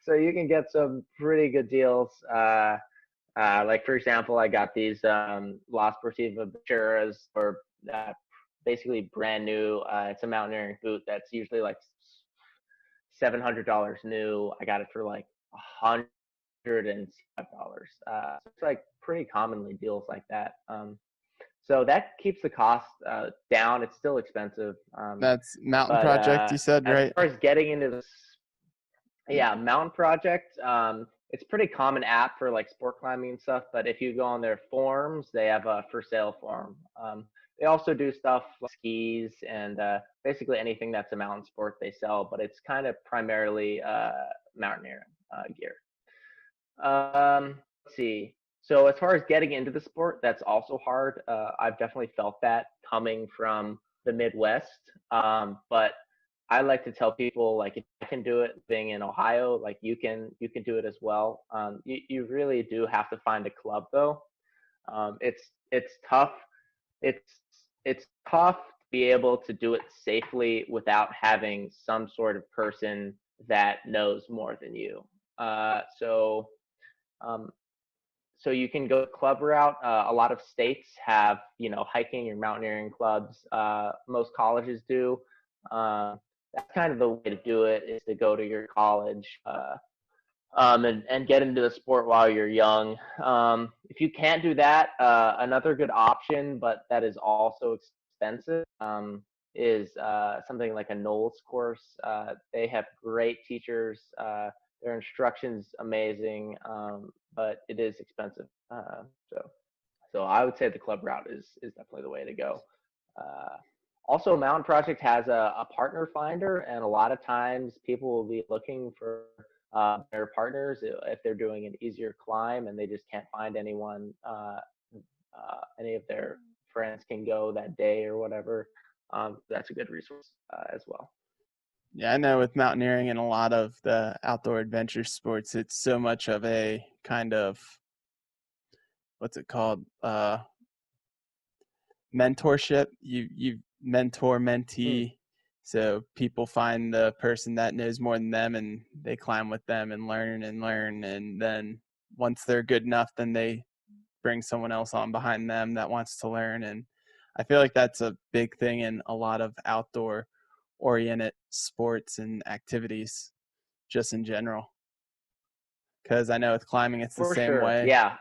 So you can get some pretty good deals. Like for example, I got these La Sportiva Venturas, or basically brand new. It's a mountaineering boot that's usually like $700 new. I got it for like $105. So it's like pretty commonly deals like that. So that keeps the cost down. It's still expensive, That's Mountain but Project, you said, as right? far as getting into this, yeah, Mountain Project. It's a pretty common app for like sport climbing and stuff. But if you go on their forums, they have a for sale forum. They also do stuff like skis and basically anything that's a mountain sport they sell. But it's kind of primarily mountaineering gear. Let's see. So as far as getting into the sport, that's also hard. I've definitely felt that coming from the Midwest. But I like to tell people, like, if I can do it being in Ohio, like you can do it as well. You really do have to find a club though. It's tough. It's it's tough to be able to do it safely without having some sort of person that knows more than you. So um, so you can go club route. A lot of states have, hiking or mountaineering clubs. Most colleges do. That's kind of the way to do it, is to go to your college and get into the sport while you're young. If you can't do that, another good option, but that is also expensive, is something like a Knowles course. They have great teachers. Their instruction's amazing, but it is expensive. So, so I would say the club route is definitely the way to go. Uh, Also, Mountain Project has a partner finder, and a lot of times people will be looking for their partners if they're doing an easier climb and they just can't find anyone. Any of their friends can go that day or whatever. That's a good resource as well. Yeah, I know with mountaineering and a lot of the outdoor adventure sports, it's so much of a kind of, what's it called? Mentorship. You mentor Hmm. mentee, so people find the person that knows more than them, and they climb with them and learn, and then once they're good enough, then they bring someone else on behind them that wants to learn. And I feel like that's a big thing in a lot of outdoor oriented sports and activities, just in general, because I know with climbing it's the For same sure, way. yeah.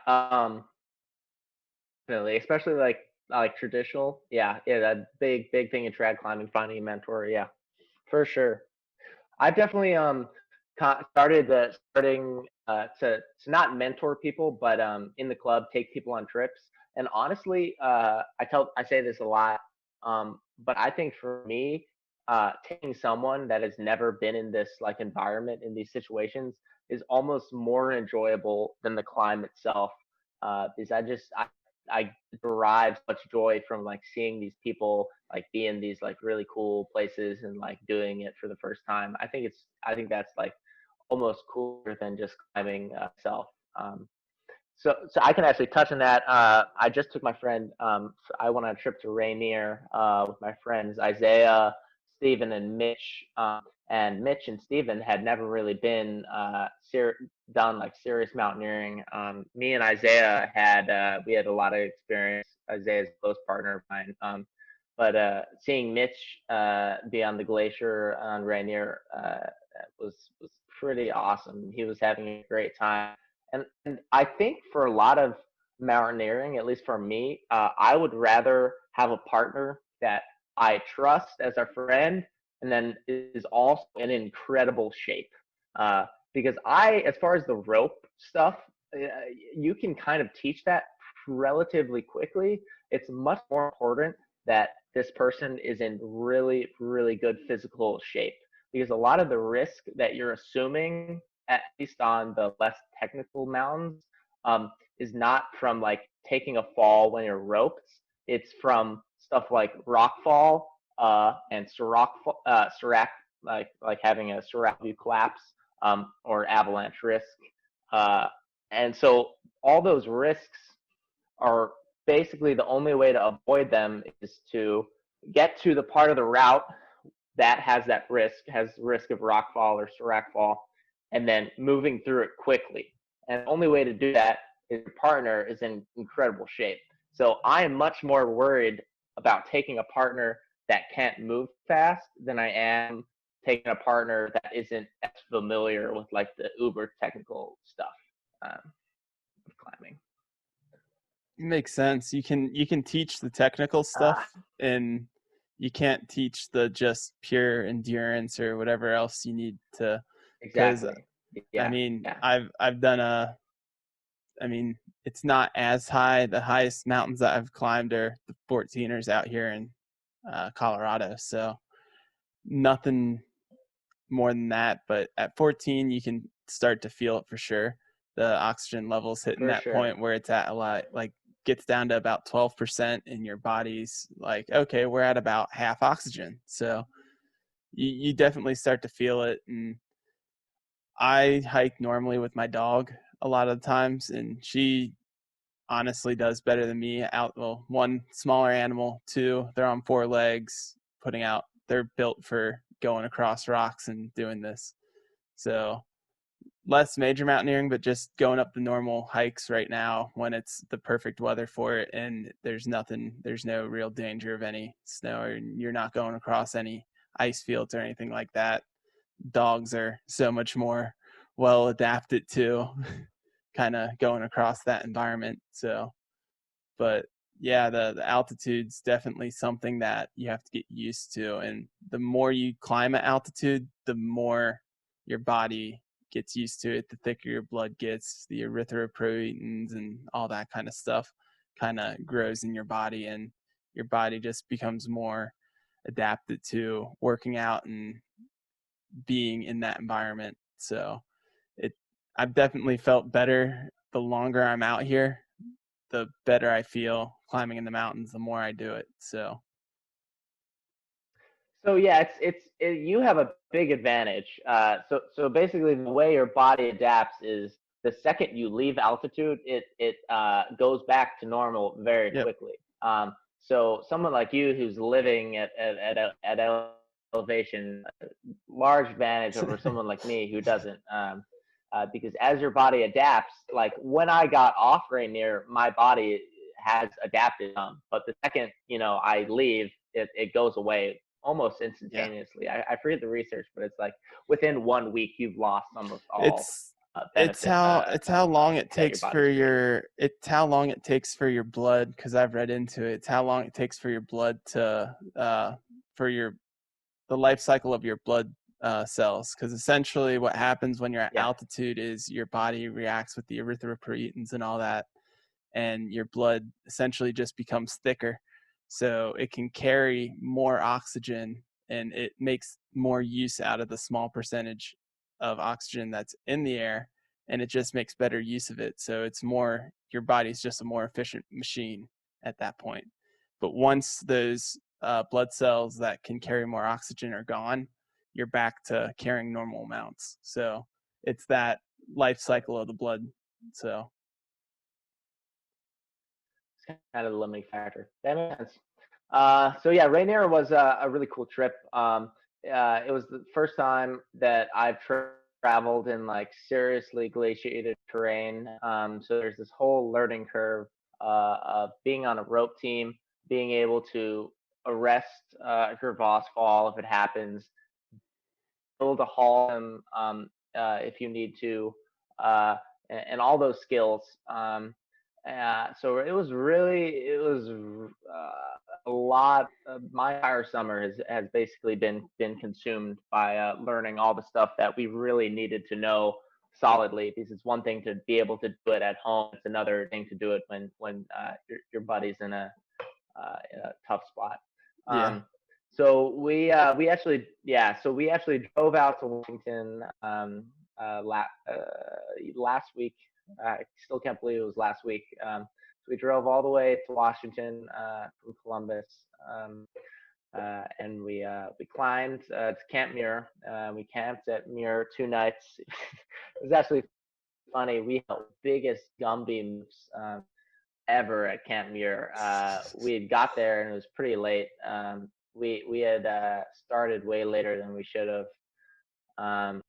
Definitely, especially like traditional, yeah, yeah. That big thing in trad climbing, finding a mentor, yeah, for sure. I've definitely starting to not mentor people, but in the club take people on trips. And honestly, I say this a lot, but I think for me, taking someone that has never been in this like environment in these situations is almost more enjoyable than the climb itself. Because I derive such joy from like seeing these people like be in these like really cool places and like doing it for the first time. I think that's like almost cooler than just climbing itself. So I can actually touch on that. I just took my friend. I went on a trip to Rainier with my friends Isaiah, Stephen, and Mitch. And Mitch and Stephen had never really been done like serious mountaineering. Me and Isaiah had we had a lot of experience. Isaiah's a close partner of mine. But seeing Mitch be on the glacier on Rainier was pretty awesome. He was having a great time, and I think for a lot of mountaineering, at least for me, I would rather have a partner that I trust as a friend, and then is also in incredible shape. Because as far as the rope stuff, you can kind of teach that relatively quickly. It's much more important that this person is in really, really good physical shape, because a lot of the risk that you're assuming, at least on the less technical mountains, is not from like taking a fall when you're roped. It's from stuff like rock fall and serac like having a surround view collapse, or avalanche risk. Uh, and so all those risks are basically the only way to avoid them is to get to the part of the route that has risk of rock fall or serac fall, and then moving through it quickly. And the only way to do that is your partner is in incredible shape. So I am much more worried about taking a partner that can't move fast than I am taking a partner that isn't as familiar with like the uber technical stuff of climbing. Makes sense. You can teach the technical stuff, Ah, and you can't teach the just pure endurance or whatever else you need to. Because exactly. I Yeah, mean, yeah, I've done a. I mean, it's not as high. The highest mountains that I've climbed are the 14ers out here in Colorado. So nothing more than that. But at 14, you can start to feel it for sure. The oxygen levels hitting for that sure. point where it's at a lot, like gets down to about 12%, and your body's like, okay, we're at about half oxygen. So you definitely start to feel it. And I hike normally with my dog a lot of the times, and she honestly does better than me out. Well, one, smaller animal, two, they're on four legs, putting out, they're built for going across rocks and doing this. So less major mountaineering, but just going up the normal hikes right now when it's the perfect weather for it, and there's no real danger of any snow, or you're not going across any ice fields or anything like that. Dogs are so much more well adapted to kind of going across that environment. So, but yeah, the altitude's definitely something that you have to get used to, and the more you climb at altitude, the more your body gets used to it, the thicker your blood gets, the erythropoietins and all that kind of stuff kind of grows in your body, and your body just becomes more adapted to working out and being in that environment. So it I've definitely felt better the longer I'm out here, the better I feel climbing in the mountains, the more I do it. So So yeah, you have a big advantage. So basically, the way your body adapts is the second you leave altitude, it goes back to normal very yep. quickly. So someone like you who's living at elevation, large advantage over someone like me who doesn't. Because as your body adapts, like when I got off Rainier, my body has adapted. But the second I leave, it goes away almost Yeah. instantaneously. I forget the research, but it's like within 1 week you've lost almost all It's benefit it's how long it that your takes body's for gained. your it's how long it takes for your blood, because I've read into it. It's how long it takes for your blood to for your the life cycle of your blood cells, because essentially what happens when you're at Yeah, altitude is your body reacts with the erythropoietins and all that, and your blood essentially just becomes thicker, so it can carry more oxygen, and it makes more use out of the small percentage of oxygen that's in the air, and it just makes better use of it. So it's more, your body's just a more efficient machine at that point. But once those blood cells that can carry more oxygen are gone, you're back to carrying normal amounts. So it's that life cycle of the blood. So it's kind of the limiting factor. That makes sense. So yeah, Rainier was a really cool trip. It was the first time that I've traveled in like seriously glaciated terrain. So there's this whole learning curve of being on a rope team, being able to arrest a crevasse fall if it happens, build a haul if you need to, uh, and all those skills. So it was a lot. My entire summer has basically been consumed by learning all the stuff that we really needed to know solidly. Because it's one thing to be able to do it at home; it's another thing to do it when your buddy's in a tough spot. yeah. So we actually drove out to Washington last week. I still can't believe it was last week. So we drove all the way to Washington from Columbus. and we climbed to Camp Muir. We camped at Muir 2 nights. It was actually funny. We had the biggest Gumby moose ever at Camp Muir. We had got there and it was pretty late. We had started way later than we should have. Um,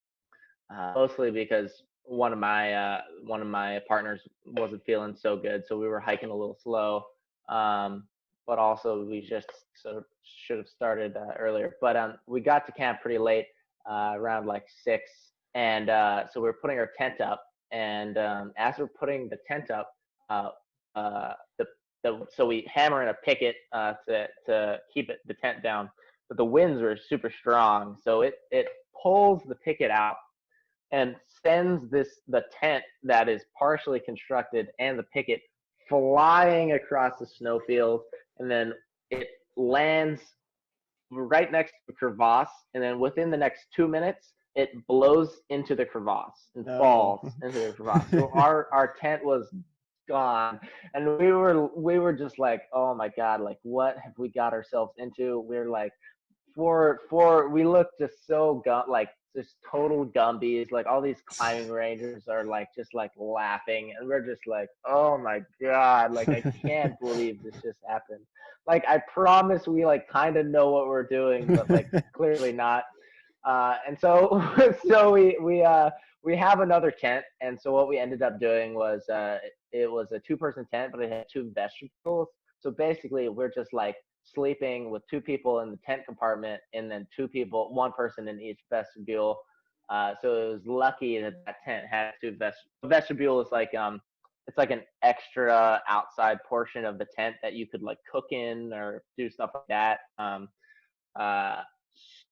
Mostly because one of my partners wasn't feeling so good, so we were hiking a little slow. Um, but also we just sort of should have started earlier. But we got to camp pretty late, around like 6, and so we were putting our tent up. And as we're putting the tent up, uh, the so we hammer in a picket to keep the tent down. But the winds were super strong, so it pulls the picket out and sends the tent that is partially constructed and the picket flying across the snowfield, and then it lands right next to the crevasse, and then within the next 2 minutes it blows into the crevasse and Oh. falls into the crevasse. So our tent was gone, and we were just like, oh my god, like what have we got ourselves into? We're like, for we look just so like just total Gumbies. Like all these climbing rangers are like just like laughing, and we're just like, oh my god, like I can't believe this just happened. Like I promise we like kind of know what we're doing, but like clearly not. And so we have another tent, and so what we ended up doing was it was a 2-person tent, but it had 2 vegetables. So basically, we're just like sleeping with 2 people in the tent compartment, and then 2 people, 1 person in each vestibule. So it was lucky that that tent had 2 vestibules. Vestibule is like it's like an extra outside portion of the tent that you could like cook in or do stuff like that. Uh,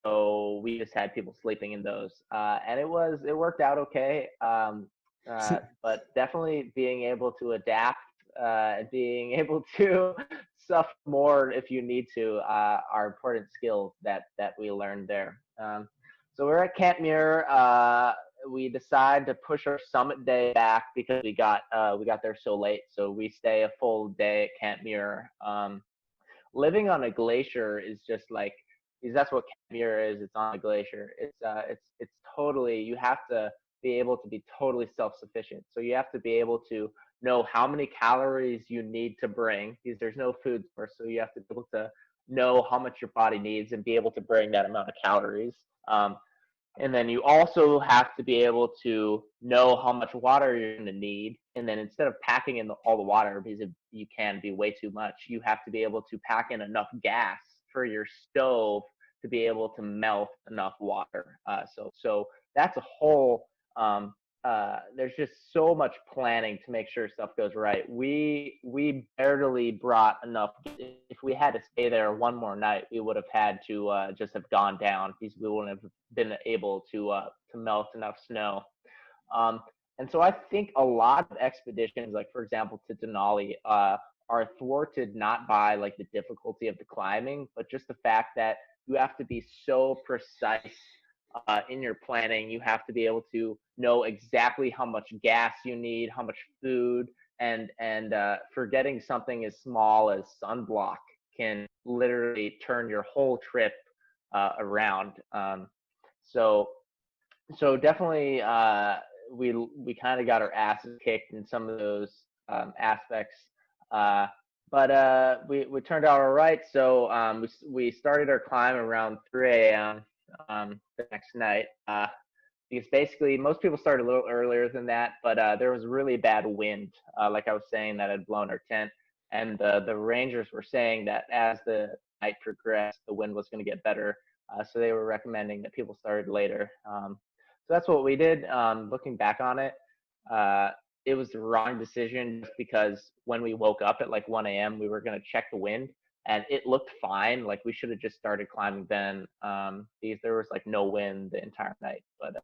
so we just had people sleeping in those, and it worked out okay. But definitely being able to adapt, and being able to suffer more if you need to, are important skills that we learned there. So we're at Camp Muir. We decided to push our summit day back because we got there so late. So we stay a full day at Camp Muir. Living on a glacier is just like, because that's what Camp Muir is. It's on a glacier. It's totally, you have to be able to be totally self-sufficient. So you have to be able to know how many calories you need to bring, because there's no food source. So you have to be able to know how much your body needs and be able to bring that amount of calories. And then you also have to be able to know how much water you're going to need. And then instead of packing in all the water, because you can be way too much, you have to be able to pack in enough gas for your stove to be able to melt enough water. So that's a whole, there's just so much planning to make sure stuff goes right. We barely brought enough. If we had to stay there one more night, we would have had to just have gone down, because we wouldn't have been able to melt enough snow. Um, and so I think a lot of expeditions, like for example to Denali, are thwarted not by like the difficulty of the climbing, but just the fact that you have to be so precise in your planning. You have to be able to know exactly how much gas you need, how much food, and forgetting something as small as sunblock can literally turn your whole trip around. So so definitely we kind of got our asses kicked in some of those aspects. Uh, but we turned out all right. So we started our climb around 3 a.m. The next night. Because basically most people started a little earlier than that, but there was really bad wind, like I was saying, that had blown our tent. And the rangers were saying that as the night progressed, the wind was going to get better. So they were recommending that people started later. So that's what we did. Looking back on it, uh, it was the wrong decision, just because when we woke up at like 1 a.m., we were going to check the wind, and it looked fine. Like we should have just started climbing then, because there was like no wind the entire night. But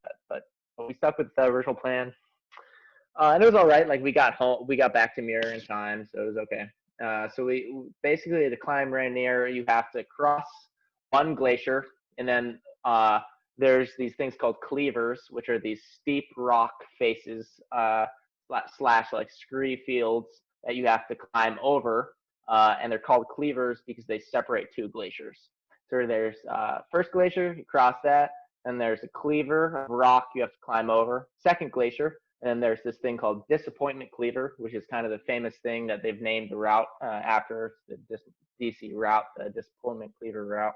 we stuck with the original plan, and it was all right. Like we got back to Mirror in time, so it was okay. So we basically, the climb Rainier, you have to cross one glacier, and then there's these things called cleavers, which are these steep rock faces, slash like scree fields that you have to climb over, and they're called cleavers because they separate 2 glaciers. So there's first glacier, you cross that, and there's a cleaver of rock you have to climb over. Second glacier, and then there's this thing called Disappointment Cleaver, which is kind of the famous thing that they've named the route after the DC route, the Disappointment Cleaver route.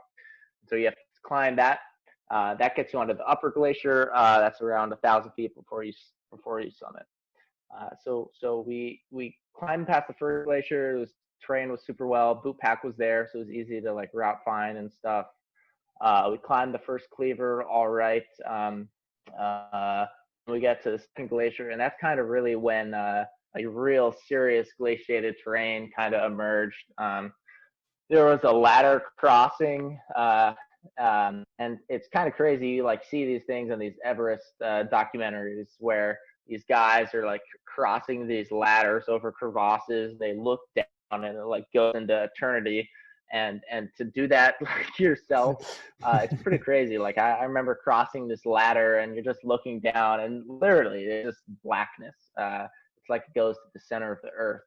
So you have to climb that. That gets you onto the upper glacier. That's around 1,000 feet before you summit. So we climbed past the first glacier. It was terrain was super well. Boot pack was there, so it was easy to like route find and stuff. We climbed the first cleaver, all right. We got to the second glacier, and that's kind of really when like real serious glaciated terrain kind of emerged. There was a ladder crossing, and it's kind of crazy. You like see these things in these Everest documentaries where these guys are like crossing these ladders over crevasses. They look down and it like goes into eternity. And to do that like yourself, it's pretty crazy. Like I remember crossing this ladder and you're just looking down and literally it's just blackness. It's like it goes to the center of the earth.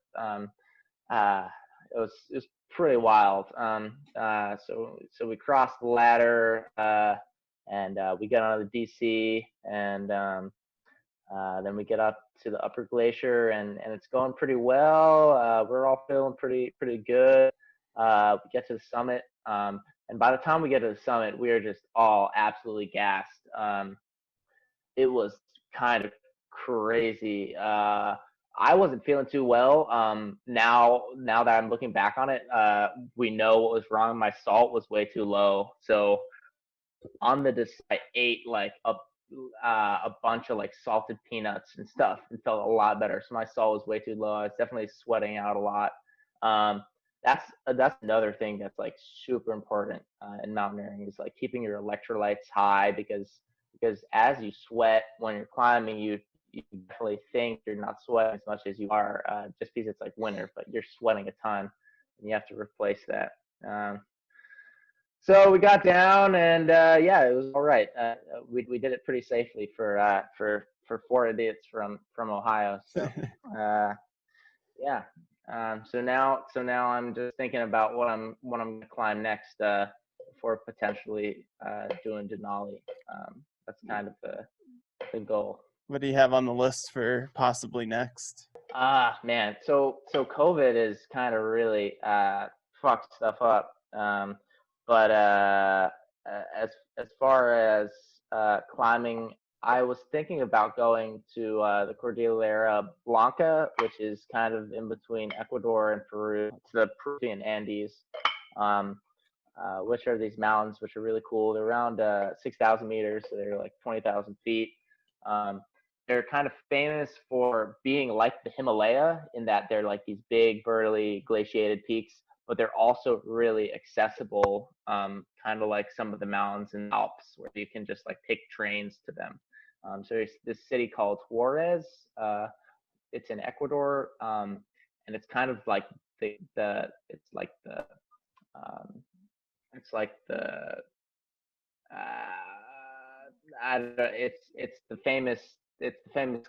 It was pretty wild. So we crossed the ladder and we got onto the DC and then we get up to the upper glacier and it's going pretty well. We're all feeling pretty good. We get to the summit, and by the time we get to the summit, we are just all absolutely gassed. It was kind of crazy. I wasn't feeling too well. Now that I'm looking back on it, we know what was wrong. My salt was way too low. So on the descent, I ate like a bunch of like salted peanuts and stuff and felt a lot better. So my salt was way too low. I was definitely sweating out a lot. Um, that's another thing that's like super important in mountaineering is like keeping your electrolytes high because as you sweat when you're climbing, you definitely think you're not sweating as much as you are just because it's like winter, but you're sweating a ton and you have to replace that. So we got down and yeah, it was all right. We did it pretty safely for four idiots from Ohio. So yeah. So now I'm just thinking about what I'm gonna climb next before potentially doing Denali. That's kind of the goal. What do you have on the list for possibly next? Man. So COVID is kind of really fucked stuff up. But as far as climbing, I was thinking about going to the Cordillera Blanca, which is kind of in between Ecuador and Peru. It's the Peruvian Andes, which are these mountains which are really cool. They're around 6,000 meters, so they're like 20,000 feet. Um, they're kind of famous for being like the Himalaya in that they're like these big, burly, glaciated peaks, but they're also really accessible, kind of like some of the mountains in the Alps where you can just like take trains to them. So there's this city called Juarez. It's in Ecuador, and it's kind of like um, it's like the I don't know, it's the famous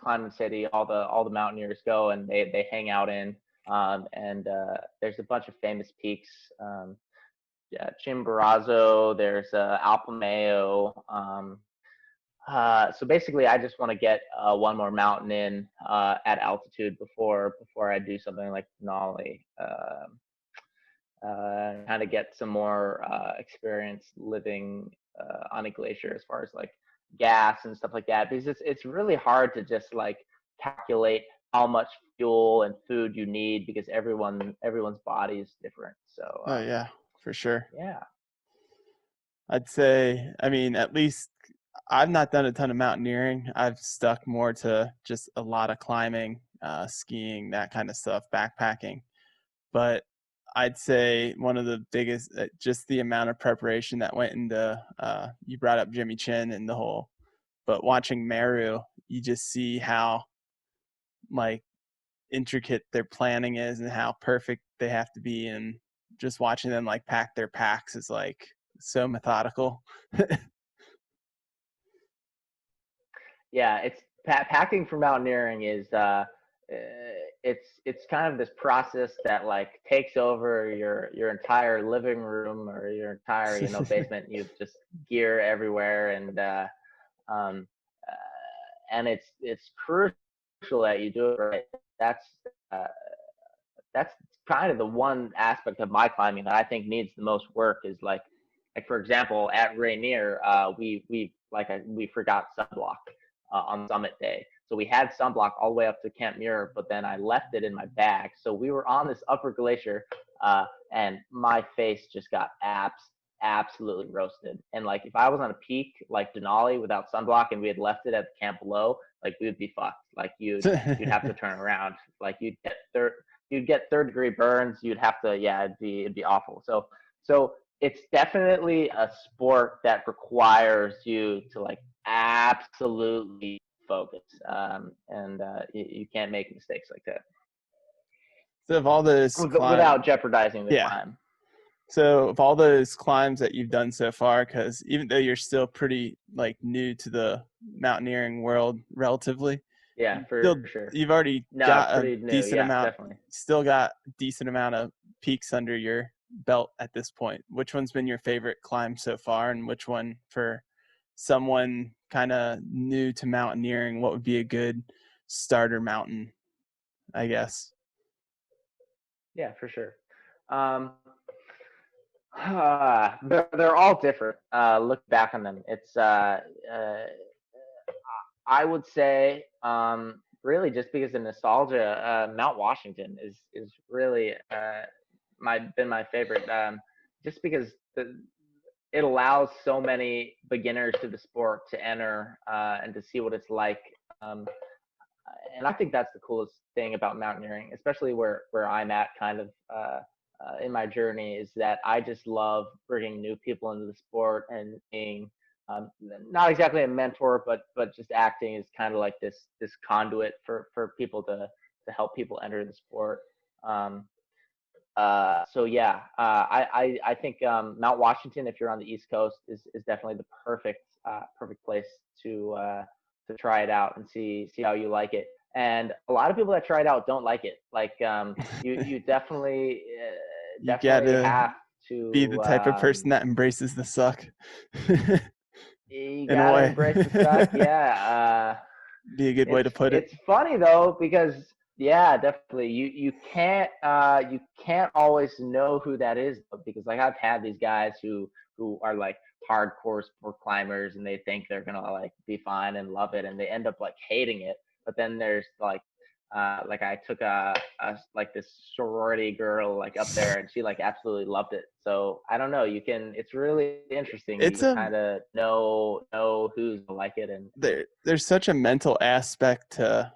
climbing city. All the mountaineers go and they hang out in. And there's a bunch of famous peaks. Yeah, Chimborazo. There's Alpamayo. So basically, I just want to get one more mountain in at altitude before I do something like Denali. Kind of get some more experience living on a glacier as far as like gas and stuff like that, because it's really hard to just like calculate how much fuel and food you need because everyone's body is different. So Oh yeah, for sure. yeah. I'd say, I mean, at least I've not done a ton of mountaineering. I've stuck more to just a lot of climbing, skiing, that kind of stuff, backpacking. But I'd say one of the biggest, just the amount of preparation that went into, you brought up Jimmy Chin and the whole, but watching Meru, you just see how like intricate their planning is and how perfect they have to be. And just watching them like pack their packs is like so methodical. Yeah, it's packing for mountaineering is it's kind of this process that like takes over your entire living room or your entire basement. You just gear everywhere, um, uh, and it's crucial that you do it right. That's uh, that's kind of the one aspect of my climbing that I think needs the most work is like for example at Rainier, we forgot sunblock on summit day. So we had sunblock all the way up to Camp Muir, but then I left it in my bag. So we were on this upper glacier, and my face just got absolutely roasted. And like if I was on a peak like Denali without sunblock and we had left it at the camp below, like we would be fucked. Like you'd have to turn around. Like you'd get third-degree burns. You'd have to, yeah, it'd be awful. So it's definitely a sport that requires you to like absolutely focus, and you can't make mistakes like that So of all those without jeopardizing the yeah. climb. So of all those climbs that you've done so far, because even though you're still pretty like new to the mountaineering world relatively, Yeah, for sure. you've already No, it's got a pretty new. decent Yeah, amount, definitely. still got a decent amount of peaks under your belt at this point. Which one's been your favorite climb so far, and which one for someone kind of new to mountaineering, what would be a good starter mountain, I guess? Yeah, for sure. Um, they're all different. Look back on them. I would say, really just because of nostalgia, Mount Washington is really been my favorite. Just because it allows so many beginners to the sport to enter, and to see what it's like. Um, and I think that's the coolest thing about mountaineering, especially where I'm at, kind of in my journey, is that I just love bringing new people into the sport and being, not exactly a mentor, but just acting as kind of like this conduit for people to help people enter the sport. Um, so yeah, I think Mount Washington, if you're on the East Coast, is definitely the perfect place to try it out and see how you like it. And a lot of people that try it out don't like it. Like you definitely You definitely gotta have be the to type of person that embraces the suck. you In a gotta way. embrace the suck. Yeah. Be a good way It's to put it. it's funny though because yeah, definitely you can't always know who that is because like I've had these guys who are like hardcore sport climbers and they think they're gonna like be fine and love it and they end up like hating it. But then there's like I took a like this sorority girl like up there and she like absolutely loved it. So I don't know, it's really interesting. You It's just a kind of know who's gonna like it and there's such a mental aspect to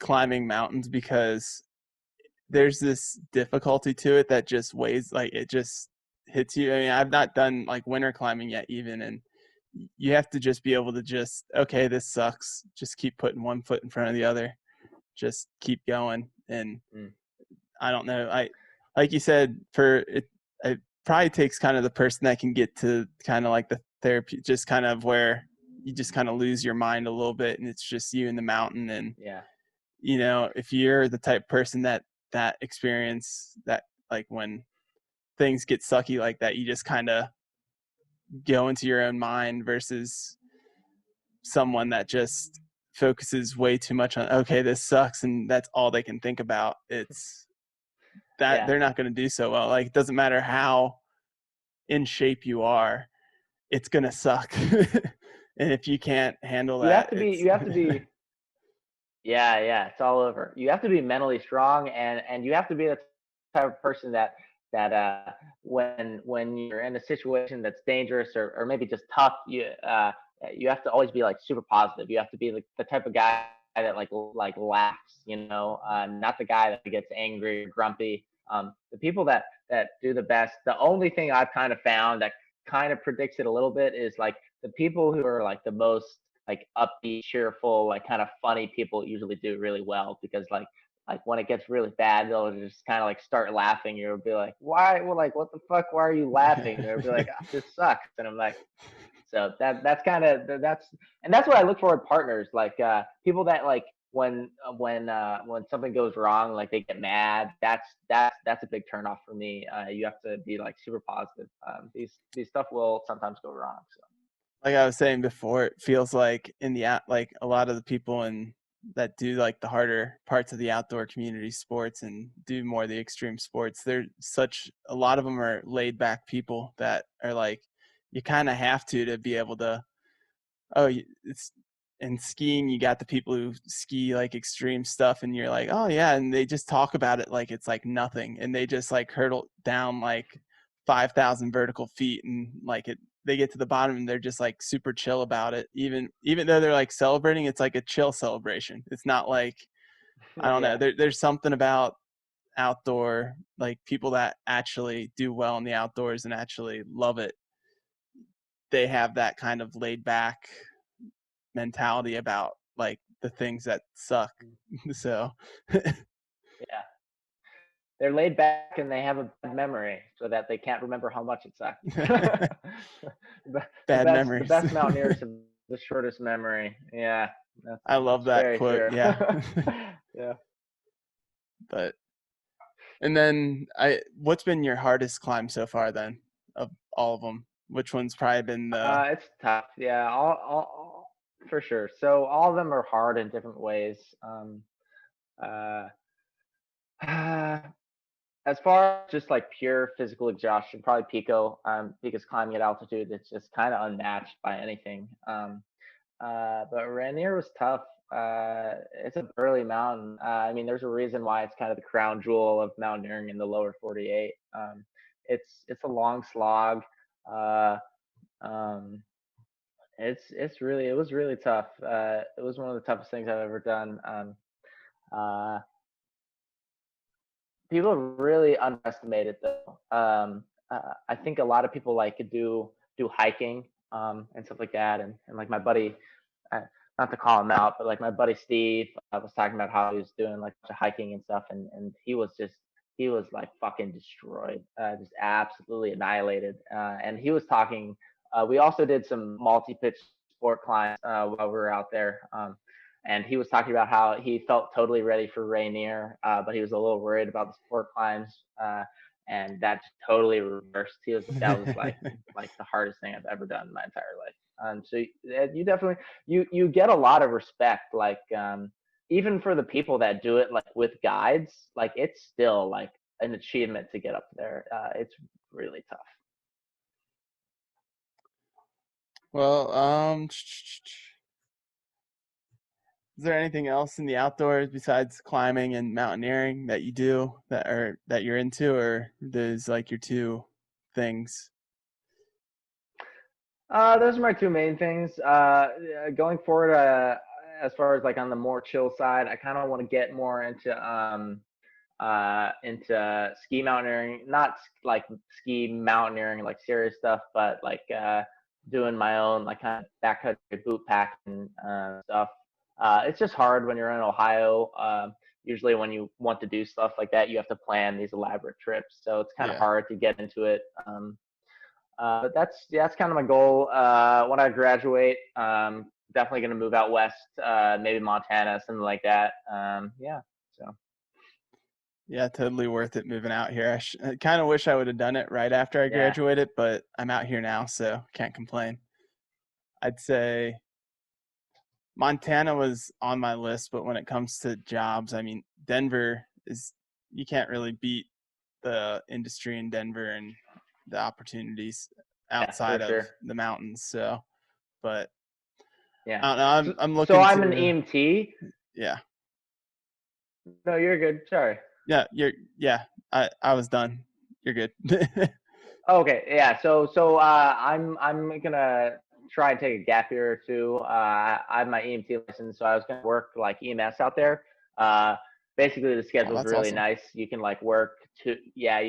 climbing mountains because there's this difficulty to it that just weighs, like it just hits you. I mean, I've not done like winter climbing yet even, and you have to just be able to just, okay, this sucks, just keep putting one foot in front of the other, just keep going. And mm, I don't know, I like you said, it probably takes kind of the person that can get to kind of like the therapy, just kind of where you just kind of lose your mind a little bit and it's just you in the mountain. And yeah. if you're the type of person that experience that, like when things get sucky like that, you just kind of go into your own mind versus someone that just focuses way too much on, okay, this sucks, and that's all they can think about. It's that Yeah. they're not going to do so well. Like it doesn't matter how in shape you are, it's going to suck. And if you can't handle You have that, to be it's you have to be yeah, it's all over. You have to be mentally strong and you have to be the type of person that when you're in a situation that's dangerous or maybe just tough, you have to always be like super positive. You have to be the type of guy that like laughs, not the guy that gets angry or grumpy. The people that do the best, the only thing I've kind of found that kind of predicts it a little bit is like the people who are like the most like upbeat, cheerful, like kind of funny people usually do really well because like when it gets really bad, they'll just kind of like start laughing. You'll be like, why? Well, like what the fuck? Why are you laughing? And they'll be like, ah, this sucks. And I'm like, so that's kind of that's and that's what I look for in partners, like people that like when something goes wrong, like they get mad. That's a big turnoff for me. You have to be like super positive. These stuff will sometimes go wrong. So Like I was saying before, it feels like like a lot of the people that do like the harder parts of the outdoor community sports and do more of the extreme sports, a lot of them are laid back people that are like, you kind of have to be able to, it's in skiing, you got the people who ski like extreme stuff and you're like, oh yeah, and they just talk about it like it's like nothing, and they just like hurdle down like 5,000 vertical feet, and like they get to the bottom and they're just like super chill about it, even though they're like celebrating. It's like a chill celebration. It's not like, I don't know, yeah. there's something about outdoor, like people that actually do well in the outdoors and actually love it. They have that kind of laid back mentality about like the things that suck. So Yeah, they're laid back and they have a bad memory, so that they can't remember how much it sucked. the bad best the memories. best mountaineers have the shortest memory. Yeah, I love that's that very quote. true. Yeah. Yeah. But and then what's been your hardest climb so far then, of all of them? Which one's probably been the It's tough. Yeah, for sure. So all of them are hard in different ways. Uh, as far as just like pure physical exhaustion, probably Pico, because climbing at altitude, it's just kind of unmatched by anything. But Rainier was tough. It's a burly mountain. I mean, there's a reason why it's kind of the crown jewel of mountaineering in the lower 48. It's a long slog. Uh, um, it was really tough. It was one of the toughest things I've ever done. Uh, People really underestimate it though. I think a lot of people like do hiking and stuff like that, and like my buddy, uh, not to call him out, but like my buddy Steve was talking about how he was doing like hiking and stuff, and he was like fucking destroyed, just absolutely annihilated. And he was talking. We also did some multi-pitch sport climbs while we were out there. And he was talking about how he felt totally ready for Rainier, but he was a little worried about the sport climbs, and that just totally reversed. That was like the hardest thing I've ever done in my entire life. So you definitely you get a lot of respect, like even for the people that do it like with guides, like it's still like an achievement to get up there. It's really tough. well, is there anything else in the outdoors besides climbing and mountaineering that you do that you're into, or there's like your two things? Those are my two main things. Going forward, as far as like on the more chill side, I kind of want to get more into ski mountaineering, not like ski mountaineering, like serious stuff, but like doing my own like kind of backcountry boot pack and stuff. It's just hard when you're in Ohio. Usually, when you want to do stuff like that, you have to plan these elaborate trips. So it's kind of Yeah. hard to get into it. But that's kind of my goal. When I graduate, definitely going to move out west, maybe Montana, something like that. Yeah. So Yeah, totally worth it moving out here. I kind of wish I would have done it right after I yeah, graduated, but I'm out here now, so can't complain. I'd say Montana was on my list, but when it comes to jobs, I mean, you can't really beat the industry in Denver and the opportunities yeah, outside for of sure. the mountains. So, but Yeah. I don't know. I'm So looking I'm an to, EMT. yeah, No, you're good. Sorry. yeah. I was done. You're good. Okay, yeah. I'm gonna try and take a gap year or two. I have my EMT license, so I was gonna work like EMS out there. Uh, Basically the Oh, schedule is that's really awesome. nice. You can like work you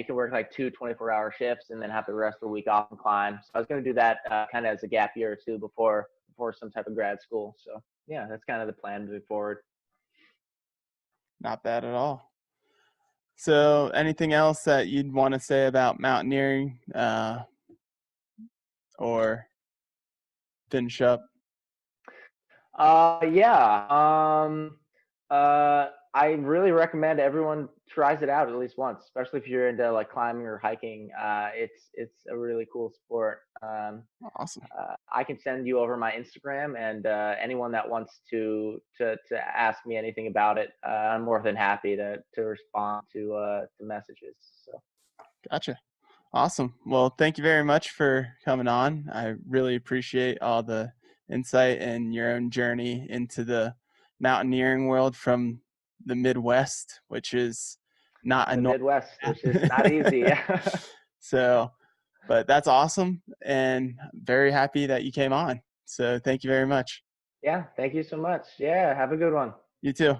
can work like two 24-hour shifts and then have the rest of the week off and climb. So I was gonna do that kind of as a gap year or two before some type of grad school. So yeah, that's kind of the plan moving forward. Not bad at all. So, anything else that you'd want to say about mountaineering, or finish up? Yeah. I really recommend everyone tries it out at least once, especially if you're into like climbing or hiking. It's a really cool sport. Awesome. I can send you over my Instagram, and anyone that wants to ask me anything about it, I'm more than happy to respond to messages. So Gotcha. Awesome. Well, thank you very much for coming on. I really appreciate all the insight and your own journey into the mountaineering world from the Midwest, which is not a the normal Midwest, which is not path. easy. So, but that's awesome. And very happy that you came on. So thank you very much. Yeah, thank you so much. Yeah, have a good one. You too.